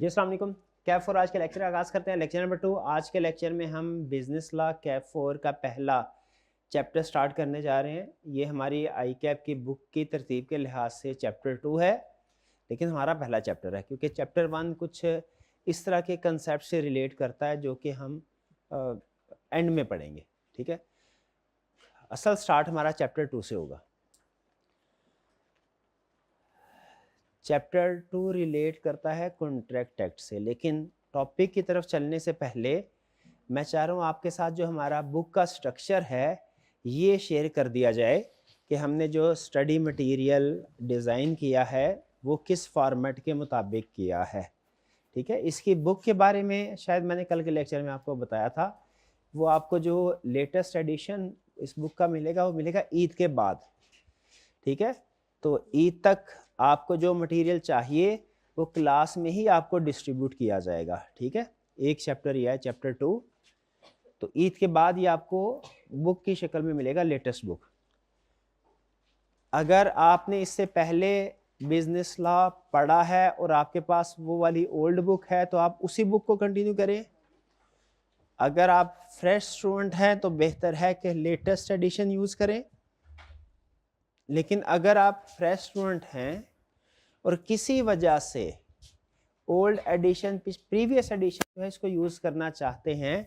जी अस्सलाम वालेकुम। कैफ फोर आज के लेक्चर का आगाज़ करते हैं। Lecture number 2। आज के लेक्चर में हम बिजनेस लॉ कैफ फोर का पहला चैप्टर स्टार्ट करने जा रहे हैं। ये हमारी आई कैप की बुक की तरतीब के लिहाज से चैप्टर 2 है, लेकिन हमारा पहला चैप्टर है क्योंकि चैप्टर 1 कुछ इस तरह के कंसेप्ट से रिलेट करता है जो कि हम एंड में पढ़ेंगे। ठीक है, असल स्टार्ट हमारा चैप्टर 2 से होगा। चैप्टर 2 रिलेट करता है कॉन्ट्रैक्ट एक्ट से, लेकिन टॉपिक की तरफ चलने से पहले मैं चाह रहा हूँ आपके साथ जो हमारा बुक का स्ट्रक्चर है ये शेयर कर दिया जाए कि हमने जो स्टडी मटेरियल डिज़ाइन किया है वो किस फॉर्मेट के मुताबिक किया है। ठीक है, इसकी बुक के बारे में शायद मैंने कल के लेक्चर में आपको बताया था। वो आपको जो लेटेस्ट एडिशन इस बुक का मिलेगा वो मिलेगा ईद के बाद। ठीक है, तो ईद तक आपको जो मटेरियल चाहिए वो क्लास में ही आपको डिस्ट्रीब्यूट किया जाएगा। ठीक है, एक चैप्टर ये है चैप्टर 2, तो ईद के बाद ये आपको बुक की शक्ल में मिलेगा लेटेस्ट बुक। अगर आपने इससे पहले बिजनेस लॉ पढ़ा है और आपके पास वो वाली ओल्ड बुक है तो आप उसी बुक को कंटिन्यू करें। अगर आप फ्रेश स्टूडेंट हैं तो बेहतर है कि लेटेस्ट एडिशन यूज़ करें। लेकिन अगर आप फ्रेश स्टूडेंट हैं और किसी वजह से ओल्ड एडिशन प्रीवियस एडिशन जो है इसको यूज़ करना चाहते हैं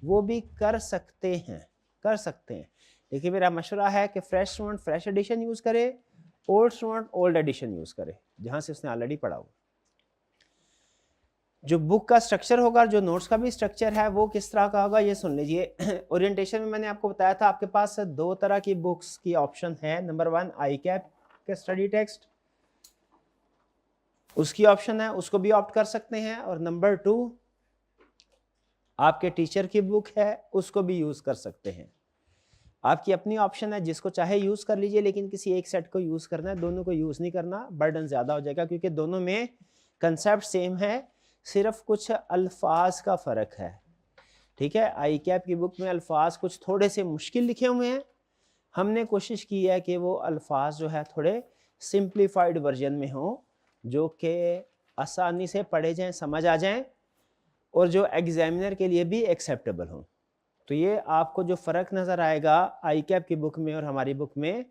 वो भी कर सकते हैं। लेकिन मेरा मशवरा है कि fresh student fresh edition use करे, old student old edition use करे जहाँ से उसने ऑलरेडी पढ़ा हो। जो बुक का स्ट्रक्चर होगा, जो नोट्स का भी स्ट्रक्चर है वो किस तरह का होगा ये सुन लीजिए। ओरिएंटेशन में मैंने आपको बताया था आपके पास दो तरह की बुक्स की ऑप्शन है। नंबर 1 आई कैप के स्टडी टेक्स्ट, उसकी ऑप्शन है, उसको भी ऑप्ट कर सकते हैं। और नंबर 2 आपके टीचर की बुक है, उसको भी यूज़ कर सकते हैं। आपकी अपनी ऑप्शन है, जिसको चाहे यूज़ कर लीजिए, लेकिन किसी एक सेट को यूज़ करना है, दोनों को यूज़ नहीं करना, बर्डन ज़्यादा हो जाएगा क्योंकि दोनों में कंसेप्ट सेम है, सिर्फ कुछ अल्फाज का फ़र्क है। ठीक है, आई कैप की बुक में अल्फाज कुछ थोड़े से मुश्किल लिखे हुए हैं। हमने कोशिश की है कि वो अल्फाज जो है थोड़े सिंप्लीफाइड वर्जन में हो, जो कि आसानी से पढ़े जाएं, समझ आ जाएं और जो एग्जामिनर के लिए भी एक्सेप्टेबल हो। तो ये आपको जो फ़र्क नज़र आएगा आई कैप की बुक में और हमारी बुक में,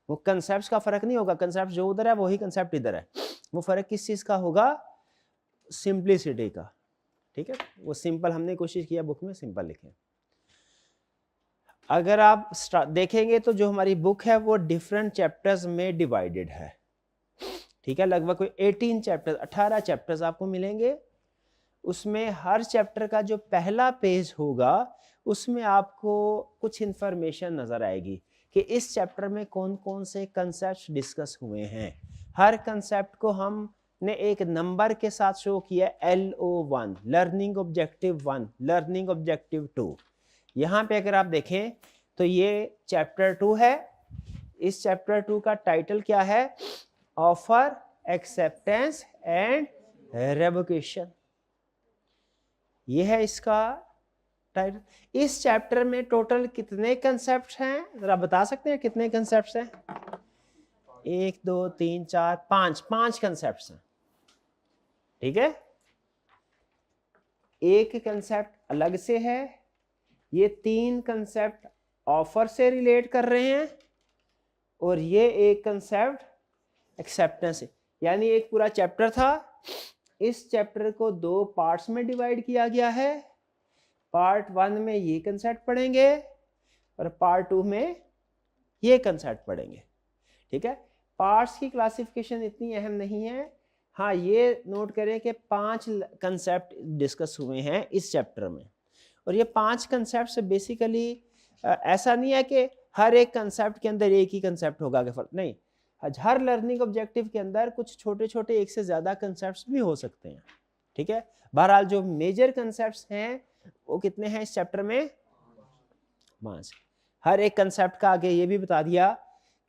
वो कंसेप्ट का फ़र्क नहीं होगा। कंसेप्ट जो उधर है वही कंसेप्ट इधर है। वो फ़र्क किस चीज़ का होगा? सिंप्लिसिटी का। ठीक है, वो सिंपल हमने कोशिश किया बुक में सिंपल लिखें। अगर आप देखेंगे तो जो हमारी बुक है वो डिफरेंट चैप्टर्स में डिवाइडेड है। ठीक है, लगभग कोई 18 चैप्टर्स आपको मिलेंगे। उसमें हर चैप्टर का जो पहला पेज होगा उसमें आपको कुछ इंफॉर्मेशन नज़र आएगी कि इस चैप्टर में कौन कौन से कंसेप्ट डिस्कस हुए हैं। हर कंसेप्ट को हमने एक नंबर के साथ शो किया, LO1 learning objective 1, learning objective 2। यहाँ पे अगर आप देखें तो ये चैप्टर 2 है। इस चैप्टर 2 का टाइटल क्या है? Offer, acceptance and revocation. ये है इसका टाइटल। इस चैप्टर में टोटल कितने कंसेप्ट हैं जरा बता सकते हैं? कितने कंसेप्ट हैं? 1 2 3 4 5 5 कंसेप्ट हैं। ठीक है, एक कंसेप्ट अलग से है, ये 3 कंसेप्ट ऑफर से रिलेट कर रहे हैं और ये एक कंसेप्ट एक्सेप्टेंस है। यानी एक पूरा चैप्टर था, इस चैप्टर को 2 पार्ट्स में डिवाइड किया गया है। पार्ट 1 में ये कंसेप्ट पढ़ेंगे और पार्ट 2 में ये कंसेप्ट पढ़ेंगे। ठीक है, पार्ट्स की क्लासिफिकेशन इतनी अहम नहीं है। हाँ, ये नोट करें कि 5 कंसेप्ट डिस्कस हुए हैं इस चैप्टर में, और ये 5 कंसेप्ट से बेसिकली ऐसा नहीं है कि हर एक कंसेप्ट के अंदर एक ही कंसेप्ट होगा कि फर्क नहीं। हर लर्निंग ऑब्जेक्टिव के अंदर कुछ छोटे छोटे एक से ज़्यादा कंसेप्ट भी हो सकते हैं। ठीक है, बहरहाल जो मेजर कंसेप्ट हैं वो कितने हैं इस चैप्टर में? 5। हर एक कंसेप्ट का आगे ये भी बता दिया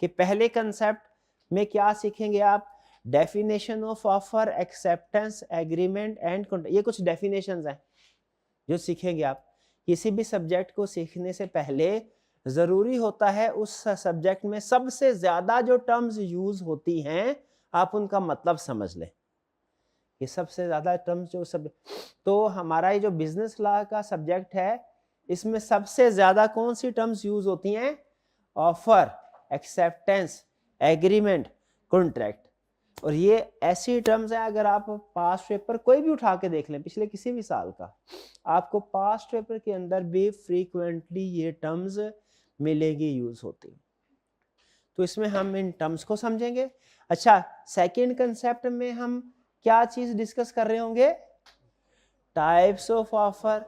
कि पहले कंसेप्ट में क्या सीखेंगे आप? Definition of offer, acceptance, agreement and contract. ये कुछ डेफिनेशंस हैं जो सीखेंगे आप। किसी भी सब्जेक्ट को सीखने से पहले ज़रूरी होता है उस सब्जेक्ट में सबसे ज़्यादा जो टर्म्स यूज़ होती हैं आप उनका मतलब समझ लें। ये सबसे ज़्यादा टर्म्स जो सब, तो हमारा ये जो बिजनेस लॉ का सब्जेक्ट है इसमें सबसे ज़्यादा कौन सी टर्म्स यूज होती हैं? Offer, acceptance, agreement, contract. और ये ऐसी टर्म्स हैं, अगर आप पास्ट पेपर कोई भी उठा के देख लें पिछले किसी भी साल का, आपको पास्ट पेपर के अंदर भी फ्रीक्वेंटली ये टर्म्स मिलेगी, यूज होती। तो इसमें हम इन टर्म्स को समझेंगे। अच्छा, सेकंड कंसेप्ट में हम क्या चीज डिस्कस कर रहे होंगे? Types of offer.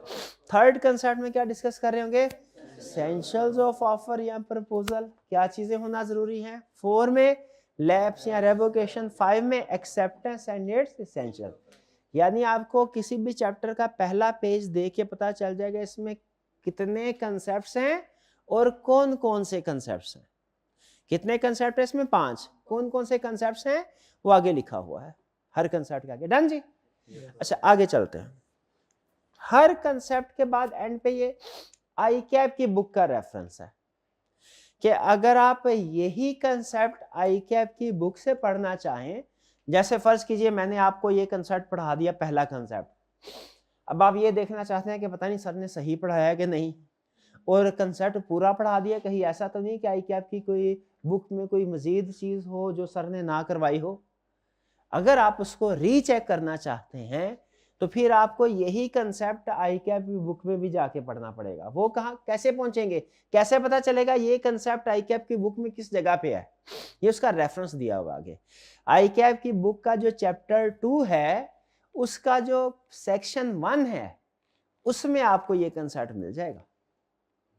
Third concept में क्या डिस्कस कर रहे होंगे? एसेंशियल्स ऑफ ऑफर या प्रपोजल, क्या चीजें होना जरूरी है। 4 में लैप्स या रेवोकेशन, 5 में एक्सेप्टेंस एंड इट्स एसेंशियल। यानी आपको किसी भी चैप्टर का पहला पेज देख के पता चल जाएगा इसमें कितने कंसेप्ट्स हैं और कौन कौन से कंसेप्ट्स हैं। कितने कंसेप्ट है इसमें? 5। कौन कौन से कंसेप्ट्स हैं वो आगे लिखा हुआ है, हर कंसेप्ट के आगे। डन जी? अच्छा, आगे चलते हैं। हर कंसेप्ट के बाद एंड पे ये आई कैप की बुक का रेफरेंस है कि अगर आप यही कंसेप्ट आई कैप की बुक से पढ़ना चाहें, जैसे फर्ज कीजिए मैंने आपको ये कंसेप्ट पढ़ा दिया, पहला कंसेप्ट, अब आप ये देखना चाहते हैं कि पता नहीं सर ने सही पढ़ाया है कि नहीं, और कंसेप्ट पूरा पढ़ा दिया, कहीं ऐसा तो नहीं कि आई कैप की कोई बुक में कोई मजीद चीज हो जो सर ने ना करवाई हो। अगर आप उसको रीचेक करना चाहते हैं तो फिर आपको यही कंसेप्ट आई कैप की बुक में भी जाके पढ़ना पड़ेगा। वो कहाँ कैसे पहुंचेंगे, कैसे पता चलेगा ये कंसेप्ट आई कैप की बुक में किस जगह पे है? ये उसका रेफरेंस दिया हुआ आगे। आई कैप की बुक का जो चैप्टर 2 है उसका जो सेक्शन 1 है उसमें आपको ये कंसेप्ट मिल जाएगा।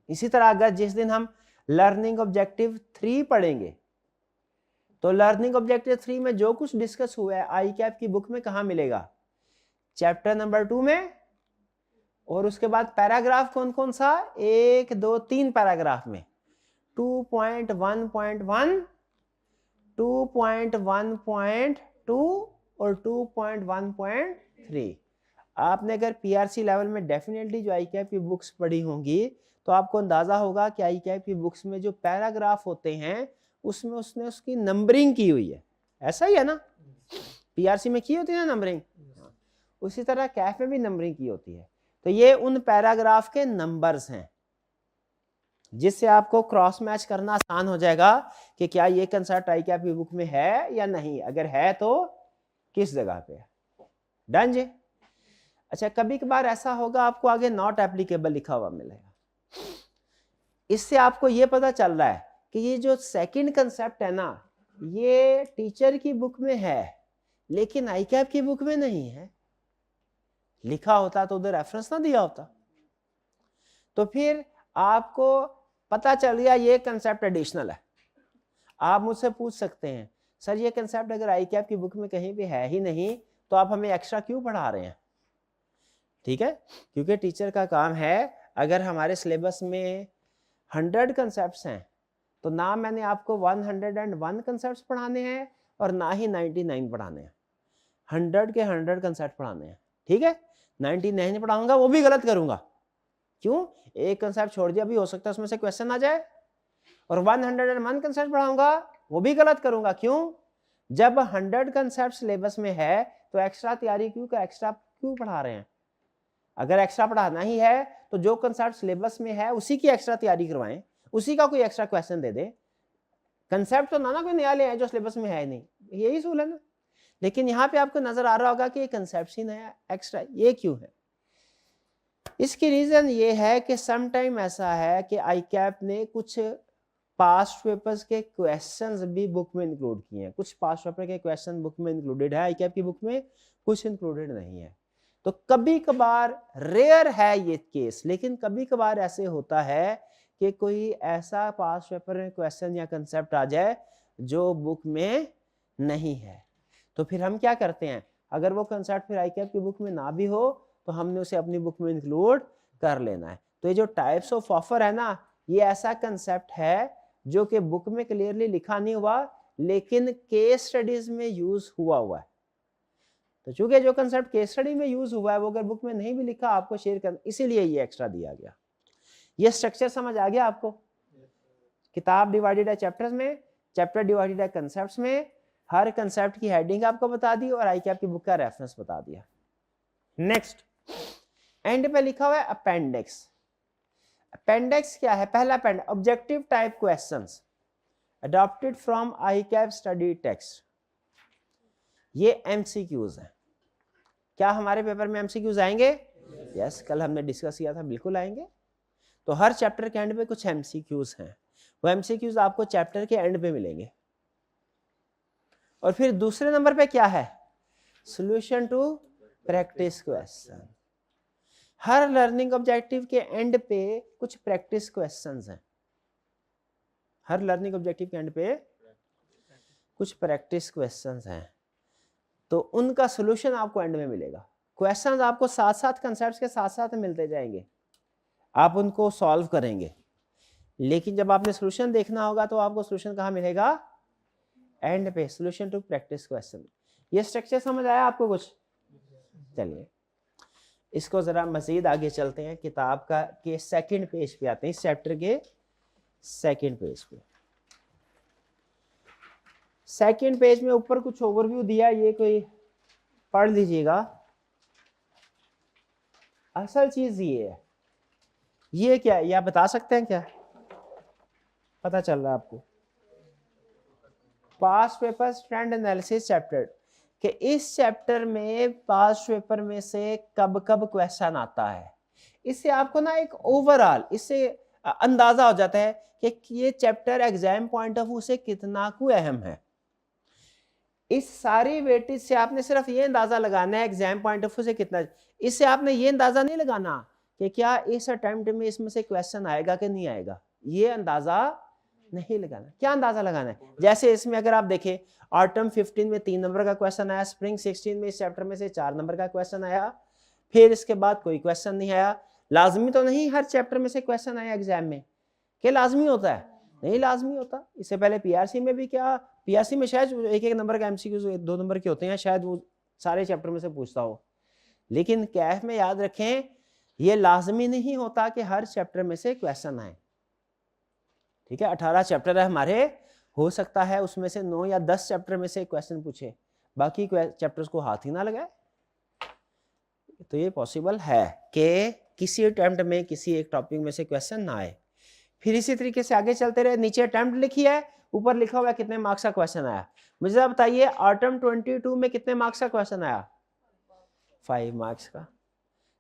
इसी तरह अगर जिस दिन हम लर्निंग ऑब्जेक्टिव 3 पढ़ेंगे तो लर्निंग ऑब्जेक्टिव 3 में जो कुछ डिस्कस हुआ है आई कैप की बुक में कहाँ मिलेगा? चैप्टर नंबर 2 में। और उसके बाद पैराग्राफ कौन कौन सा? 1 2 3 पैराग्राफ में 2.1.1, 2.1.2 और 2.1.3। आपने अगर पीआरसी लेवल में डेफिनेटली जो आई कैप की बुक्स पढ़ी होंगी तो आपको अंदाजा होगा कि आई कैप की बुक्स में जो पैराग्राफ होते हैं उसमें उसने उसकी नंबरिंग की हुई है। ऐसा ही है ना? पीआरसी में की होती है ना नंबरिंग, उसी तरह कैफ में भी नंबरिंग की होती है। तो ये उन पैराग्राफ के नंबर्स हैं जिससे आपको क्रॉस मैच करना आसान हो जाएगा कि क्या ये कंसेप्ट आई कैप की बुक में है या नहीं, अगर है तो किस जगह पे है। डन जी? अच्छा, कभी कभार ऐसा होगा आपको आगे नॉट एप्लीकेबल लिखा हुआ मिलेगा, इससे आपको ये पता चल रहा है कि ये जो सेकंड कंसेप्ट है ना ये टीचर की बुक में है लेकिन आई कैप की बुक में नहीं है। लिखा होता तो उधर रेफरेंस ना दिया होता। तो फिर आपको पता चल गया ये कंसेप्ट एडिशनल है। आप मुझसे पूछ सकते हैं सर ये कंसेप्ट अगर आई कैप की बुक में कहीं भी है ही नहीं तो आप हमें एक्स्ट्रा क्यों पढ़ा रहे हैं? ठीक है, क्योंकि टीचर का काम है अगर हमारे सिलेबस में 100 कंसेप्ट्स हैं तो ना मैंने आपको 101 कंसेप्ट्स पढ़ाने हैं और ना ही 99 पढ़ाने हैं, 100 के 100 कंसेप्ट पढ़ाने हैं। ठीक है, 99 पढ़ाऊंगा वो भी गलत करूंगा। क्यों? एक कंसेप्ट छोड़ दिया, भी हो सकता है उसमें से क्वेश्चन आ जाए। और 101 कंसेप्ट पढ़ाऊंगा वो भी गलत करूंगा। क्यों? जब 100 कंसेप्ट सिलेबस में है तो एक्स्ट्रा तैयारी एक्स्ट्रा क्यों पढ़ा रहे हैं? अगर एक्स्ट्रा पढ़ाना ही है तो जो कंसेप्ट सिलेबस में है उसी की एक्स्ट्रा तैयारी करवाएं, उसी का कोई एक्स्ट्रा क्वेश्चन दे दे। कंसेप्ट तो ना कोई नया ले आए जो सिलेबस में है नहीं, यही सूल है ना। लेकिन यहाँ पे आपको नजर आ रहा होगा कि कंसेप्ट ही नया एक्स्ट्रा, ये क्यों है? इसकी रीजन ये है कि समटाइम ऐसा है कि आई कैप ने कुछ पास्ट पेपर्स के क्वेश्चंस भी बुक में इंक्लूड किए हैं। कुछ पास्ट पेपर के क्वेश्चन बुक में इंक्लूडेड है, आई कैप की बुक में कुछ इंक्लूडेड नहीं है। तो कभी कभार, रेयर है ये केस, लेकिन कभी कभार ऐसे होता है कि कोई ऐसा पास्ट पेपर में क्वेश्चन या कंसेप्ट आ जाए जो बुक में नहीं है। तो फिर हम क्या करते हैं, अगर वो कंसेप्ट फिर आई कैप की बुक में ना भी हो तो हमने उसे अपनी बुक में इंक्लूड कर लेना है। तो ये जो टाइप्स ऑफ ऑफर है ना, ये ऐसा कंसेप्ट है जो कि बुक में क्लियरली लिखा नहीं हुआ लेकिन केस स्टडीज में यूज हुआ है। तो चूंकि जो कंसेप्ट केस स्टडी में यूज हुआ है वो अगर बुक में नहीं भी लिखा आपको शेयर करना, इसीलिए ये एक्स्ट्रा दिया गया। ये स्ट्रक्चर समझ आ गया आपको? किताब डिवाइडेड है चैप्टर्स में, चैप्टर डिवाइडेड है कंसेप्ट्स में, हर कंसेप्ट की हेडिंग आपको बता दी और आई कैप की बुक का रेफरेंस बता दिया। नेक्स्ट एंड पे लिखा हुआ है अपेंडिक्स। अपेंडिक्स क्या है? पहला appendix objective type questions adopted from I cap study text. ये एमसीक्यूज है। क्या हमारे पेपर में एमसीक्यूज आएंगे? यस, कल हमने डिस्कस किया था, बिल्कुल आएंगे। तो हर चैप्टर के एंड पे कुछ एमसीक्यूज हैं, वो एमसीक्यूज आपको चैप्टर के एंड पे मिलेंगे। और फिर दूसरे नंबर पे क्या है? Solution to practice question. हर लर्निंग ऑब्जेक्टिव के एंड पे कुछ प्रैक्टिस क्वेश्चंस हैं। हर लर्निंग ऑब्जेक्टिव के एंड पे कुछ प्रैक्टिस क्वेश्चंस हैं, तो उनका सॉल्यूशन आपको एंड में मिलेगा। क्वेश्चंस आपको साथ साथ कंसेप्ट्स के साथ साथ मिलते जाएंगे, आप उनको सॉल्व करेंगे, लेकिन जब आपने सॉल्यूशन देखना होगा तो आपको सॉल्यूशन कहाँ मिलेगा? एंड पे, सॉल्यूशन टू प्रैक्टिस क्वेश्चन। ये स्ट्रक्चर समझ आया आपको कुछ? चलिए इसको जरा मजीद आगे चलते हैं, किताब का के सेकंड पेज पे आते हैं, इस चैप्टर के सेकंड पेज पे। सेकंड पेज में ऊपर कुछ ओवरव्यू दिया, ये कोई पढ़ लीजिएगा। असल चीज ये है, ये क्या है, ये आप बता सकते हैं? क्या पता चल रहा है आपको? Past papers trend analysis chapter कि इस चैप्टर में पास्ट पेपर में से कब कब क्वेश्चन आता है। इससे आपको ना एक ओवरऑल इससे अंदाजा हो जाता है कि ये chapter exam point of view से कितना को अहम है। इस सारी वेटेज से आपने सिर्फ ये अंदाजा लगाना है एग्जाम पॉइंट ऑफ व्यू से कितना। इससे आपने ये अंदाजा नहीं लगाना कि क्या इस अटेम्प्ट में इसमें से क्वेश्चन आएगा कि नहीं आएगा, ये अंदाजा नहीं लगाना। क्या अंदाजा लगाना है? जैसे इसमें अगर आप देखें, ऑटम 15 में 3 नंबर का क्वेश्चन आया, स्प्रिंग 16 में इस चैप्टर में से 4 नंबर का क्वेश्चन आया, फिर इसके बाद कोई क्वेश्चन नहीं आया। लाजमी तो नहीं हर चैप्टर में से क्वेश्चन आया एग्जाम में, क्या लाजमी होता है? नहीं लाजमी होता। इससे पहले पीआरसी में भी क्या, पीआरसी में शायद एक एक नंबर का एमसीक्यू 2 नंबर के होते हैं, शायद वो सारे चैप्टर में से पूछता हो, लेकिन कैफ में याद रखें ये लाजमी नहीं होता कि हर चैप्टर में से क्वेश्चन आए। ठीक है, 18 चैप्टर है हमारे, हो सकता है उसमें से 9 या 10 चैप्टर में से क्वेश्चन पूछे, बाकी चैप्टर्स को हाथ ही ना लगाए। तो ये पॉसिबल है कि किसी अटेम्प्ट में किसी एक टॉपिक में से क्वेश्चन ना आए। फिर इसी तरीके से आगे चलते रहे, नीचे अटेम्प्ट लिखी है, ऊपर लिखा हुआ है कितने मार्क्स का क्वेश्चन आया। मुझे बताइए ऑटम 22 में कितने मार्क्स का क्वेश्चन आया? 5 मार्क्स का।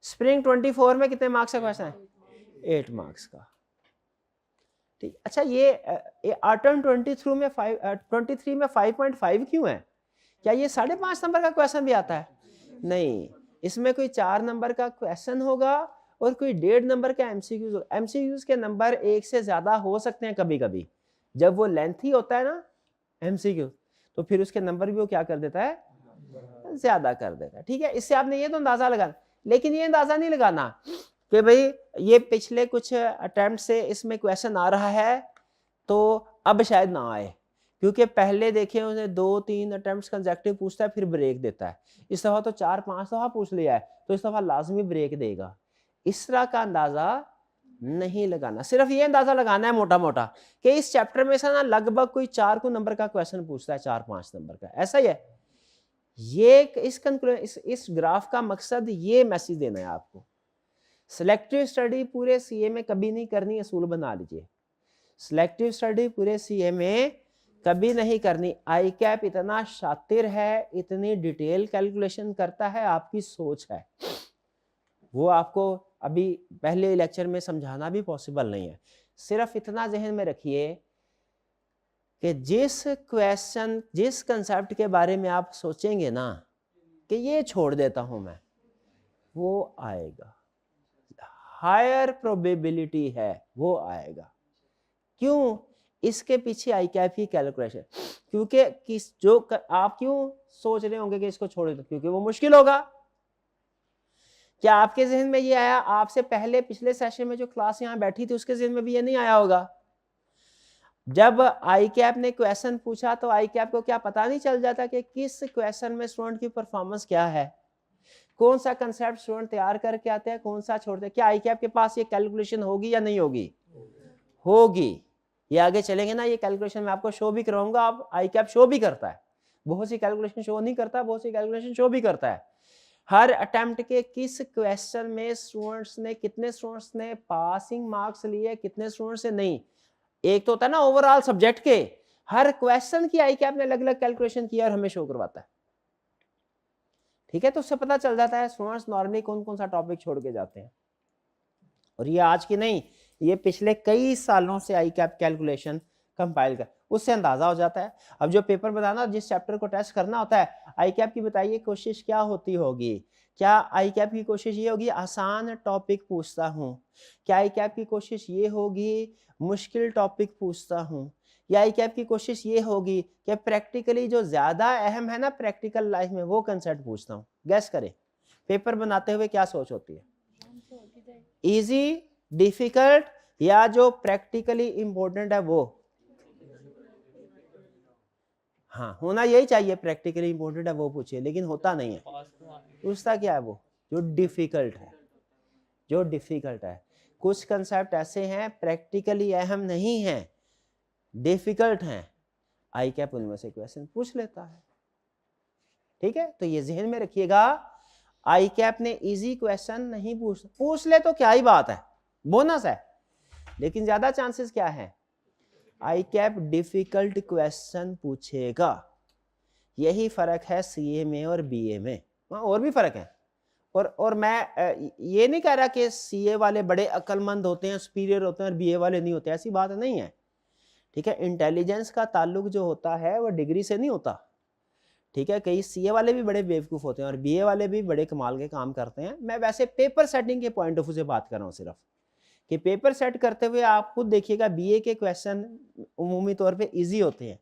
स्प्रिंग 24 में कितने मार्क्स का क्वेश्चन है? 8 मार्क्स का। ठीक, अच्छा ये ऑटम 23 में 5.5 क्यों है? क्या ये 5.5 नंबर का क्वेश्चन भी आता है? नहीं, इसमें कोई 4 नंबर का क्वेश्चन होगा और कोई 1.5 नंबर का एमसीक्यूज होगा। एमसीक्यूज के नंबर 1 से ज्यादा हो सकते हैं कभी कभी, जब वो लेंथी होता है ना एमसीक्यू, तो फिर उसके नंबर भी वो क्या कर देता है? ज्यादा कर देता है। ठीक है, इससे आपने ये तो अंदाजा लगाना, लेकिन ये अंदाजा नहीं लगाना कि भाई ये पिछले कुछ अटेम्प्ट से इसमें क्वेश्चन आ रहा है तो अब शायद ना आए, क्योंकि पहले देखे उन्हें 2-3 अटेम्प्ट्स कंसेक्टिव पूछता है फिर ब्रेक देता है। इस दफा तो 4-5 दफा पूछ लिया है तो इस दफा लाजमी ब्रेक देगा। इस तरह का अंदाजा नहीं लगाना, सिर्फ ये अंदाजा लगाना है मोटा मोटा कि इस चैप्टर में से ना लगभग कोई 4 को नंबर का क्वेश्चन पूछता है, 4-5 नंबर का, ऐसा ही है। ये इस ग्राफ का मकसद ये मैसेज देना है आपको। सिलेक्टिव स्टडी पूरे सीए में कभी नहीं करनी, असूल बना लीजिए। सिलेक्टिव स्टडी पूरे सीए में कभी नहीं करनी। आई कैप इतना शातिर है, इतनी डिटेल कैलकुलेशन करता है, आपकी सोच है वो आपको अभी पहले लेक्चर में समझाना भी पॉसिबल नहीं है। सिर्फ इतना जहन में रखिए कि जिस कंसेप्ट के बारे में आप सोचेंगे ना कि ये छोड़ देता हूं मैं, वो आएगा, हायर प्रोबेबिलिटी है वो आएगा। क्यों? इसके पीछे आई कैप की कैलकुलेशन। क्योंकि आप क्यों सोच रहे होंगे कि इसको छोड़ दो? क्योंकि वो मुश्किल होगा। क्या आपके जहन में ये आया? आपसे पहले पिछले सेशन में जो क्लास यहाँ बैठी थी उसके जहन में भी ये नहीं आया होगा? जब आई कैप ने क्वेश्चन पूछा तो आई कैप को क्या पता नहीं चल जाता कि किस क्वेश्चन में स्टूडेंट की परफॉर्मेंस क्या है, कौन सा कंसेप्ट स्टूडेंट तैयार करके आते हैं, कौन सा छोड़ते हैं? क्या आई कैप के पास ये कैलकुलेशन होगी या नहीं होगी? होगी। ये आगे चलेंगे ना, ये कैलकुलेशन मैं आपको शो भी कराऊंगा, आप आई कैप शो भी करता है। बहुत सी कैलकुलेशन शो नहीं करता, बहुत सी कैलकुलेशन शो भी करता है। हर अटेम्प्ट के किस क्वेश्चन में स्टूडेंट्स ने, कितने स्टूडेंट्स ने पासिंग मार्क्स लिए, कितने स्टूडेंट्स से नहीं। एक तो होता है ना ओवरऑल सब्जेक्ट के, हर क्वेश्चन की आई कैप ने अलग अलग कैलकुलेशन किया और हमें शो करवाता है। ठीक है, तो उससे पता चल जाता है स्टूडेंट्स नॉर्मली कौन कौन सा टॉपिक छोड़ के जाते हैं। और ये आज की नहीं, ये पिछले कई सालों से आई कैप कैलकुलेशन कंपाइल कर, उससे अंदाजा हो जाता है। अब जो पेपर बताना, जिस चैप्टर को टेस्ट करना होता है, आई कैप की बताइए कोशिश क्या होती होगी। क्या आई कैप की कोशिश ये होगी आसान टॉपिक पूछता हूँ, क्या आई कैप की कोशिश ये होगी मुश्किल टॉपिक पूछता हूँ, या आई कैप की कोशिश ये होगी कि प्रैक्टिकली जो ज्यादा अहम है ना प्रैक्टिकल लाइफ में वो कंसेप्ट पूछता हूँ। गैस करें पेपर बनाते हुए क्या सोच होती है, इजी, डिफिकल्ट, या जो प्रैक्टिकली इंपॉर्टेंट है वो। हाँ, होना यही चाहिए, प्रैक्टिकली इंपॉर्टेंट है वो पूछिए, लेकिन होता नहीं है। पूछता क्या है वो जो डिफिकल्ट है, जो डिफिकल्ट है। कुछ कंसेप्ट ऐसे हैं प्रैक्टिकली अहम नहीं है, डिफिकल्ट हैं, आई कैप उनमें से क्वेश्चन पूछ लेता है। ठीक है, तो ये जहन में रखिएगा, आई कैप ने इजी क्वेश्चन नहीं पूछ ले तो क्या ही बात है, बोनस है। लेकिन ज्यादा चांसेस क्या है, आई कैप डिफिकल्ट क्वेश्चन पूछेगा। यही फर्क है सीए में और बीए में, और भी फर्क है। और मैं ये नहीं कह रहा कि सीए वाले बड़े अक्लमंद होते हैं, सुपीरियर होते हैं, और बीए वाले नहीं होते, ऐसी बात नहीं है। ठीक है, इंटेलिजेंस का ताल्लुक जो होता है वो डिग्री से नहीं होता। ठीक है, कई सीए वाले भी बड़े बेवकूफ होते हैं और बीए वाले भी बड़े कमाल के काम करते हैं। मैं वैसे पेपर सेटिंग के पॉइंट ऑफ व्यू से बात कर रहा हूँ सिर्फ, कि पेपर सेट करते हुए आप खुद देखिएगा बीए के क्वेश्चन उमूमी तौर पे इजी होते हैं,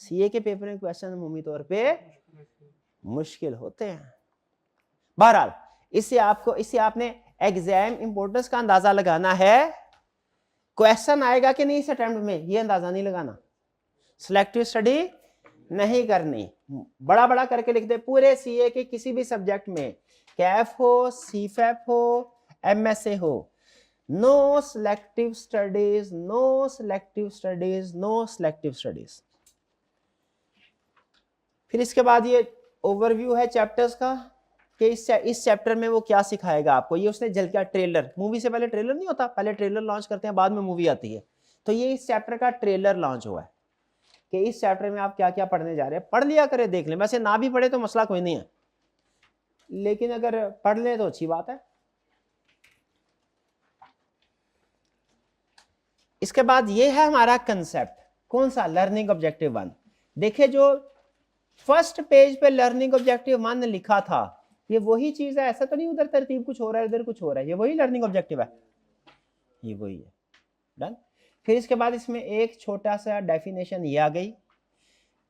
सीए के पेपर में क्वेश्चन उमूमी तौर पे मुश्किल होते हैं। बहरहाल इससे आपने एग्जाम इंपोर्टेंस का अंदाजा लगाना है, क्वेश्चन आएगा कि नहीं इस अटेम्प्ट में ये अंदाजा नहीं लगाना, सिलेक्टिव स्टडी नहीं करनी, बड़ा बड़ा करके लिख दे पूरे सीए के किसी भी सब्जेक्ट में, कैफ हो, सीफैप हो, एमएसए हो, no selective studies, no selective studies, no selective studies. फिर इसके बाद ये ओवरव्यू है चैप्टर्स का कि इस चैप्टर में वो क्या सिखाएगा आपको। ये उसने झलकिया, ट्रेलर, मूवी से पहले ट्रेलर नहीं होता, पहले ट्रेलर लॉन्च करते हैं बाद में मूवी आती है, तो ये इस चैप्टर का ट्रेलर लॉन्च हुआ है कि इस चैप्टर में आप क्या क्या पढ़ने जा रहे हैं। पढ़ लिया करें, देख लें, वैसे ना भी पढ़े तो मसला कोई नहीं है, लेकिन अगर पढ़ ले तो अच्छी बात है। इसके बाद ये है हमारा कंसेप्ट, कौन सा, लर्निंग ऑब्जेक्टिव 1। देखिए जो फर्स्ट पेज पे लर्निंग ऑब्जेक्टिव 1 लिखा था ये वही चीज है, ऐसा तो नहीं उधर तरतीब कुछ हो रहा है इधर कुछ हो रहा है, ये वही लर्निंग ऑब्जेक्टिव है, ये वही है। डन। फिर इसके बाद इसमें एक छोटा सा डेफिनेशन ये आ गई,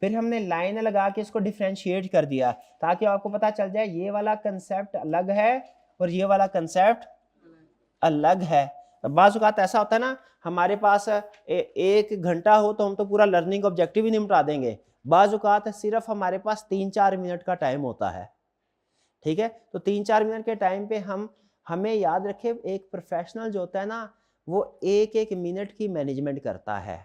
फिर हमने लाइन लगा के इसको डिफरेंशिएट कर दिया ताकि आपको पता चल जाए ये वाला कंसेप्ट अलग है और ये वाला कंसेप्ट अलग है। बाज़ औक़ात ऐसा होता है ना, हमारे पास एक घंटा हो तो हम तो पूरा लर्निंग ऑब्जेक्टिव ही निपटा देंगे, बाज़ औक़ात सिर्फ हमारे पास 3-4 मिनट का टाइम होता है। ठीक है, तो 3-4 मिनट के टाइम पे हमें याद रखें, एक प्रोफेशनल जो होता है ना वो एक मिनट की मैनेजमेंट करता है।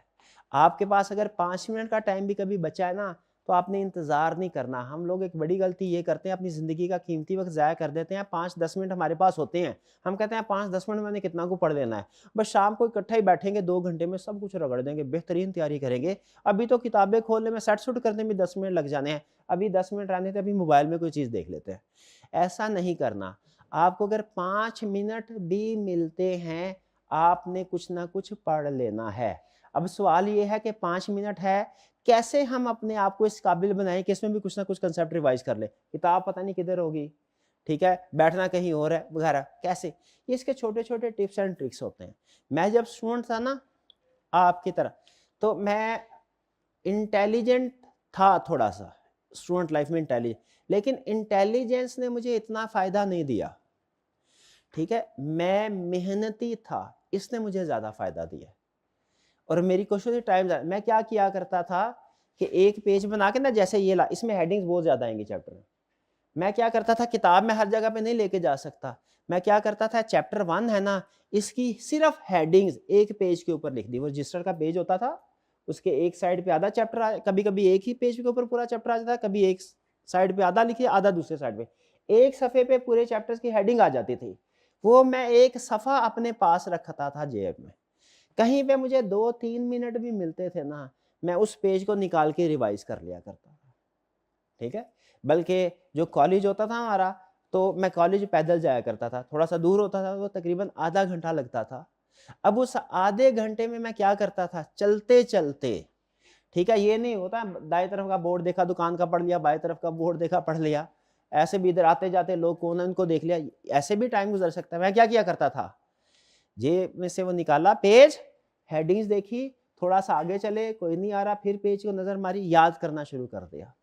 आपके पास अगर 5 मिनट का टाइम भी कभी बचा है ना तो आपने इंतज़ार नहीं करना। हम लोग एक बड़ी गलती ये करते हैं, अपनी ज़िंदगी का कीमती वक्त ज़ाया कर देते हैं। 5-10 मिनट हमारे पास होते हैं, हम कहते हैं 5-10 मिनट मैंने कितना को पढ़ लेना है, बस शाम को इकट्ठा ही बैठेंगे 2 घंटे में सब कुछ रगड़ देंगे, बेहतरीन तैयारी करेंगे। अभी तो किताबें खोलने में सेट सुट करने में 10 मिनट लग जाने हैं, अभी 10 मिनट रहने थे, अभी मोबाइल में कोई चीज़ देख लेते हैं। ऐसा नहीं करना। आपको अगर 5 मिनट भी मिलते हैं आपने कुछ ना कुछ पढ़ लेना है। अब सवाल ये है कि 5 मिनट है, कैसे हम अपने आप को इस काबिल बनाएं कि इसमें भी कुछ ना कुछ कंसेप्ट रिवाइज कर ले। किताब पता नहीं किधर होगी, ठीक है, बैठना कहीं और है वगैरह, कैसे, ये इसके छोटे छोटे टिप्स एंड ट्रिक्स होते हैं। मैं जब स्टूडेंट था ना आपकी तरह, तो मैं इंटेलिजेंट था थोड़ा सा, स्टूडेंट लाइफ में इंटेलिजेंट, लेकिन इंटेलिजेंस ने मुझे इतना फायदा नहीं दिया। ठीक है, मैं मेहनती था, इसने मुझे ज्यादा फायदा दिया। और मेरी कोशिश थी टाइम, मैं क्या किया करता था कि एक पेज बना के ना, जैसे ये ला, इसमें हेडिंग्स बहुत ज्यादा आएंगी चैप्टर में, मैं क्या करता था, किताब में हर जगह पे नहीं लेके जा सकता, मैं क्या करता था, चैप्टर 1 है ना, इसकी सिर्फ हेडिंग्स एक पेज के ऊपर लिख दी। वो रजिस्टर का पेज होता था उसके एक साइड पे आधा चैप्टर, कभी कभी एक ही पेज के ऊपर पूरा चैप्टर आ जाता है, कभी एक साइड पे आधा लिखिए आधा दूसरे साइड पे, एक सफ़े पे पूरे चैप्टर्स की हेडिंग आ जाती थी। वो मैं एक सफ़ा अपने पास रखता था जेब में, कहीं पे मुझे 2-3 मिनट भी मिलते थे ना, मैं उस पेज को निकाल के रिवाइज कर लिया करता था। ठीक है, बल्कि जो कॉलेज होता था हमारा, तो मैं कॉलेज पैदल जाया करता था, थोड़ा सा दूर होता था, वो तकरीबन आधा घंटा लगता था। अब उस आधे घंटे में मैं क्या करता था, चलते चलते, ठीक है, ये नहीं होता दाएं तरफ का बोर्ड देखा दुकान का पढ़ लिया, बाएं तरफ का बोर्ड देखा पढ़ लिया, ऐसे भी इधर आते जाते लोग कौन है उनको देख लिया, ऐसे भी टाइम गुजर सकता है। मैं क्या किया करता था, जेब में से वो निकाला पेज, हेडिंग्स देखी, थोड़ा सा आगे चले, कोई नहीं आ रहा, फिर पेज को नजर मारी, याद करना शुरू कर दिया।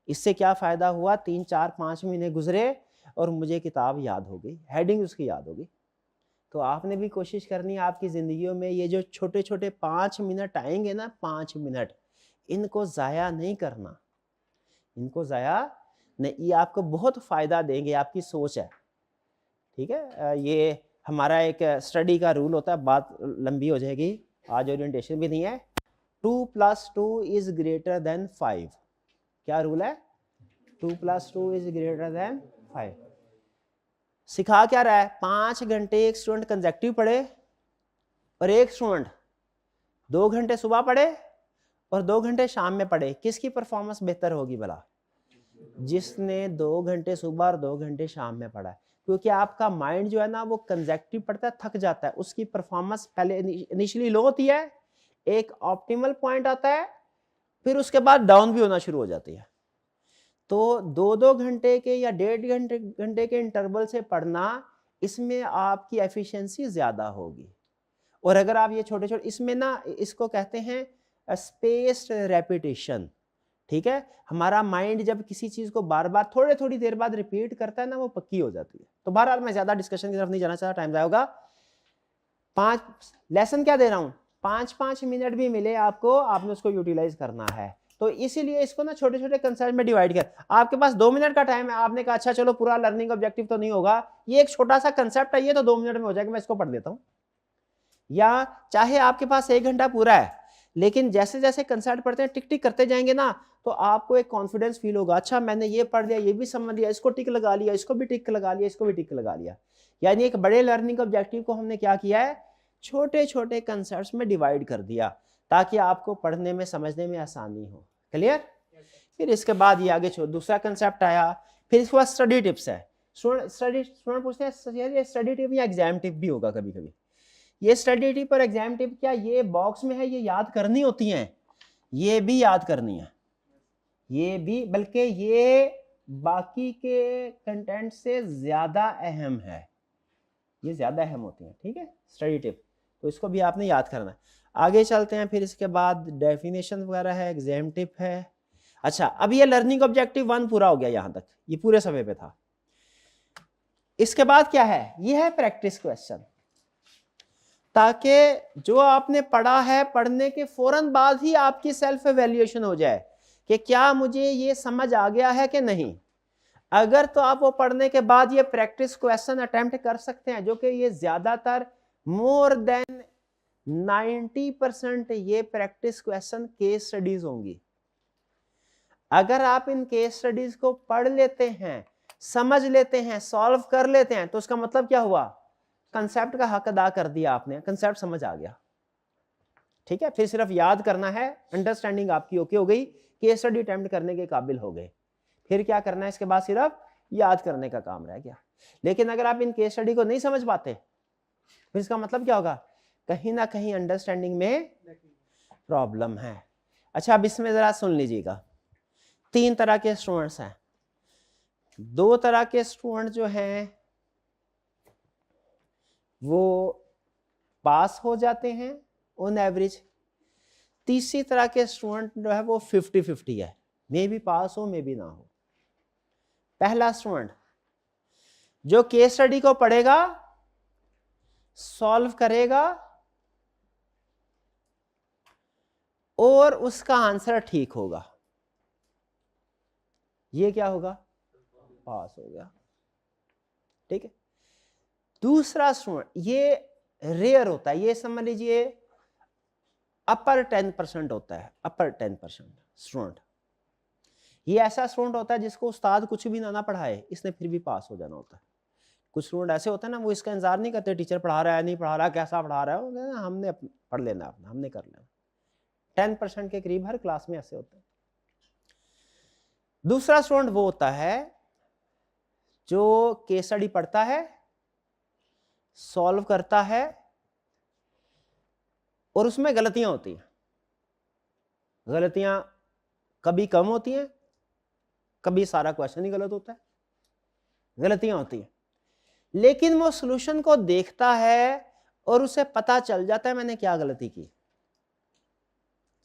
इससे क्या फायदा हुआ, 3-4-5 महीने गुजरे और मुझे किताब याद हो गई, हेडिंग उसकी याद हो गई। तो आपने भी कोशिश करनी है आपकी जिंदगियों में, ये जो छोटे छोटे 5 मिनट आएंगे ना, 5 मिनट, इनको जाया नहीं करना, इनको जाया नहीं, ये आपको बहुत फायदा देंगे, आपकी सोच है। ठीक है, ये हमारा एक स्टडी का रूल होता है, बात लंबी हो जाएगी, आज ओरिएंटेशन भी नहीं है। 2 + 2 इज ग्रेटर देन 5। क्या रूल है, 2 + 2 इज ग्रेटर देन 5। सिखा क्या रहा है, 5 घंटे एक स्टूडेंट कंसेक्टिव पढ़े और एक स्टूडेंट 2 घंटे सुबह पढ़े और 2 घंटे शाम में पढ़े, किसकी परफॉर्मेंस बेहतर होगी भला, जिसने 2 घंटे सुबह और 2 घंटे शाम में पढ़ा है। क्योंकि आपका माइंड जो है ना वो कंसेक्टिव पढ़ता है, थक जाता है, उसकी परफॉर्मेंस पहले इनिशियली लो होती है, एक ऑप्टिमल पॉइंट आता है, फिर उसके बाद डाउन भी होना शुरू हो जाती है। तो 2-2 घंटे के या 1.5 घंटे के इंटरवल से पढ़ना, इसमें आपकी एफिशिएंसी ज्यादा होगी। और अगर आप ये छोटे छोटे, इसमें ना इसको कहते हैं स्पेस्ड रेपिटेशन। ठीक है, हमारा माइंड जब किसी चीज को बार बार थोड़ी थोड़ी देर बाद रिपीट करता है ना, वो पक्की हो जाती है। तो बहरहाल मैं ज्यादा डिस्कशन की तरफ नहीं जाना चाहता, टाइम जाएगा। 5 लेसन क्या दे रहा हूं, 5-5 मिनट भी मिले आपको, आपने उसको यूटिलाइज करना है। तो इसीलिए इसको ना छोटे छोटे कंसेप्ट में डिवाइड कर, आपके पास 2 मिनट का टाइम है, आपने कहा अच्छा चलो पूरा लर्निंग ऑब्जेक्टिव तो नहीं होगा, ये एक छोटा सा कंसेप्ट है, ये तो 2 मिनट में हो जाएगा, मैं इसको पढ़ लेता हूं। या चाहे आपके पास 1 घंटा पूरा है, लेकिन जैसे जैसे कंसेप्ट पढ़ते हैं टिक टिक करते जाएंगे ना, तो आपको एक कॉन्फिडेंस फील होगा, अच्छा मैंने ये पढ़ लिया, ये भी समझ लिया, इसको टिक लगा लिया, इसको भी टिक लगा लिया, इसको भी टिक लगा लिया। यानी एक बड़े लर्निंग ऑब्जेक्टिव को हमने क्या किया है, छोटे छोटे कंसेप्ट्स में डिवाइड कर दिया, ताकि आपको पढ़ने में समझने में आसानी हो। क्लियर? फिर इसके बाद ये आगे दूसरा कंसेप्ट आया, फिर इसके बाद स्टडी टिप्स है। स्टूडेंट पूछते हैं स्टडी टिप या एग्जाम टिप भी होगा कभी कभी। ये स्टडी टिप और एग्जाम टिप क्या ये बॉक्स में है, ये याद करनी होती हैं, ये भी याद करनी है, ये भी, बल्कि ये बाकी के कंटेंट से ज्यादा अहम है, ये ज्यादा अहम होती हैं। ठीक है, स्टडी टिप, तो इसको भी आपने याद करना है। आगे चलते हैं, फिर इसके बाद डेफिनेशन वगैरह है, एग्जाम टिप है। अच्छा, अब ये लर्निंग ऑब्जेक्टिव 1 पूरा हो गया, यहां तक ये पूरे समय पे था। इसके बाद क्या है, ये है प्रैक्टिस क्वेश्चन, ताकि जो आपने पढ़ा है पढ़ने के फौरन बाद ही आपकी सेल्फ एवेल्युएशन हो जाए कि क्या मुझे ये समझ आ गया है कि नहीं। अगर तो आप वो पढ़ने के बाद ये प्रैक्टिस क्वेश्चन अटेम्प्ट कर सकते हैं, जो कि ये ज्यादातर मोर देन 90% ये प्रैक्टिस क्वेश्चन केस स्टडीज होंगी। अगर आप इन केस स्टडीज को पढ़ लेते हैं, समझ लेते हैं, सॉल्व कर लेते हैं, तो उसका मतलब क्या हुआ, कंसेप्ट का हक अदा कर दिया आपने, कंसेप्ट समझ आ गया। ठीक है, फिर सिर्फ याद करना है, अंडरस्टैंडिंग आपकी ओके हो गई, केस स्टडी अटेम्प्ट करने के काबिल हो गए। फिर क्या करना है, इसके बाद सिर्फ याद करने का काम रह गया। लेकिन अगर आप इन केस स्टडी को नहीं समझ पाते, फिर इसका मतलब क्या होगा, कहीं ना कहीं अंडरस्टैंडिंग में प्रॉब्लम है। अच्छा, अब इसमें जरा सुन लीजिएगा, 3 तरह के स्टूडेंट्स हैं। 2 तरह के स्टूडेंट जो हैं वो पास हो जाते हैं ऑन एवरेज। तीसरी तरह के स्टूडेंट जो है वो 50-50 है, मे भी पास हो मे भी ना हो। पहला स्टूडेंट जो केस स्टडी को पढ़ेगा, सॉल्व करेगा और उसका आंसर ठीक होगा, ये क्या होगा, पास हो गया। ठीक है। दूसरा स्टूडेंट, ये रेयर होता है, ये समझ लीजिए अपर 10% होता है, अपर 10% स्टूडेंट। ये ऐसा स्टूडेंट होता है जिसको उस्ताद कुछ भी ना पढ़ाए, इसने फिर भी पास हो जाना होता है। कुछ स्टूडेंट ऐसे होते हैं ना, वो इसका इंतजार नहीं करते टीचर पढ़ा रहा है नहीं पढ़ा रहा, कैसा पढ़ा रहा है, हमने पढ़ लेना अपना, हमने कर लेना। 10% के करीब हर क्लास में ऐसे होते हैं। दूसरा स्टूडेंट वो होता है जो केस स्टडी पढ़ता है, सॉल्व करता है और उसमें गलतियां होती हैं। गलतियां कभी कम होती हैं, कभी सारा क्वेश्चन ही गलत होता है, गलतियां होती हैं। लेकिन वो सॉल्यूशन को देखता है और उसे पता चल जाता है मैंने क्या गलती की।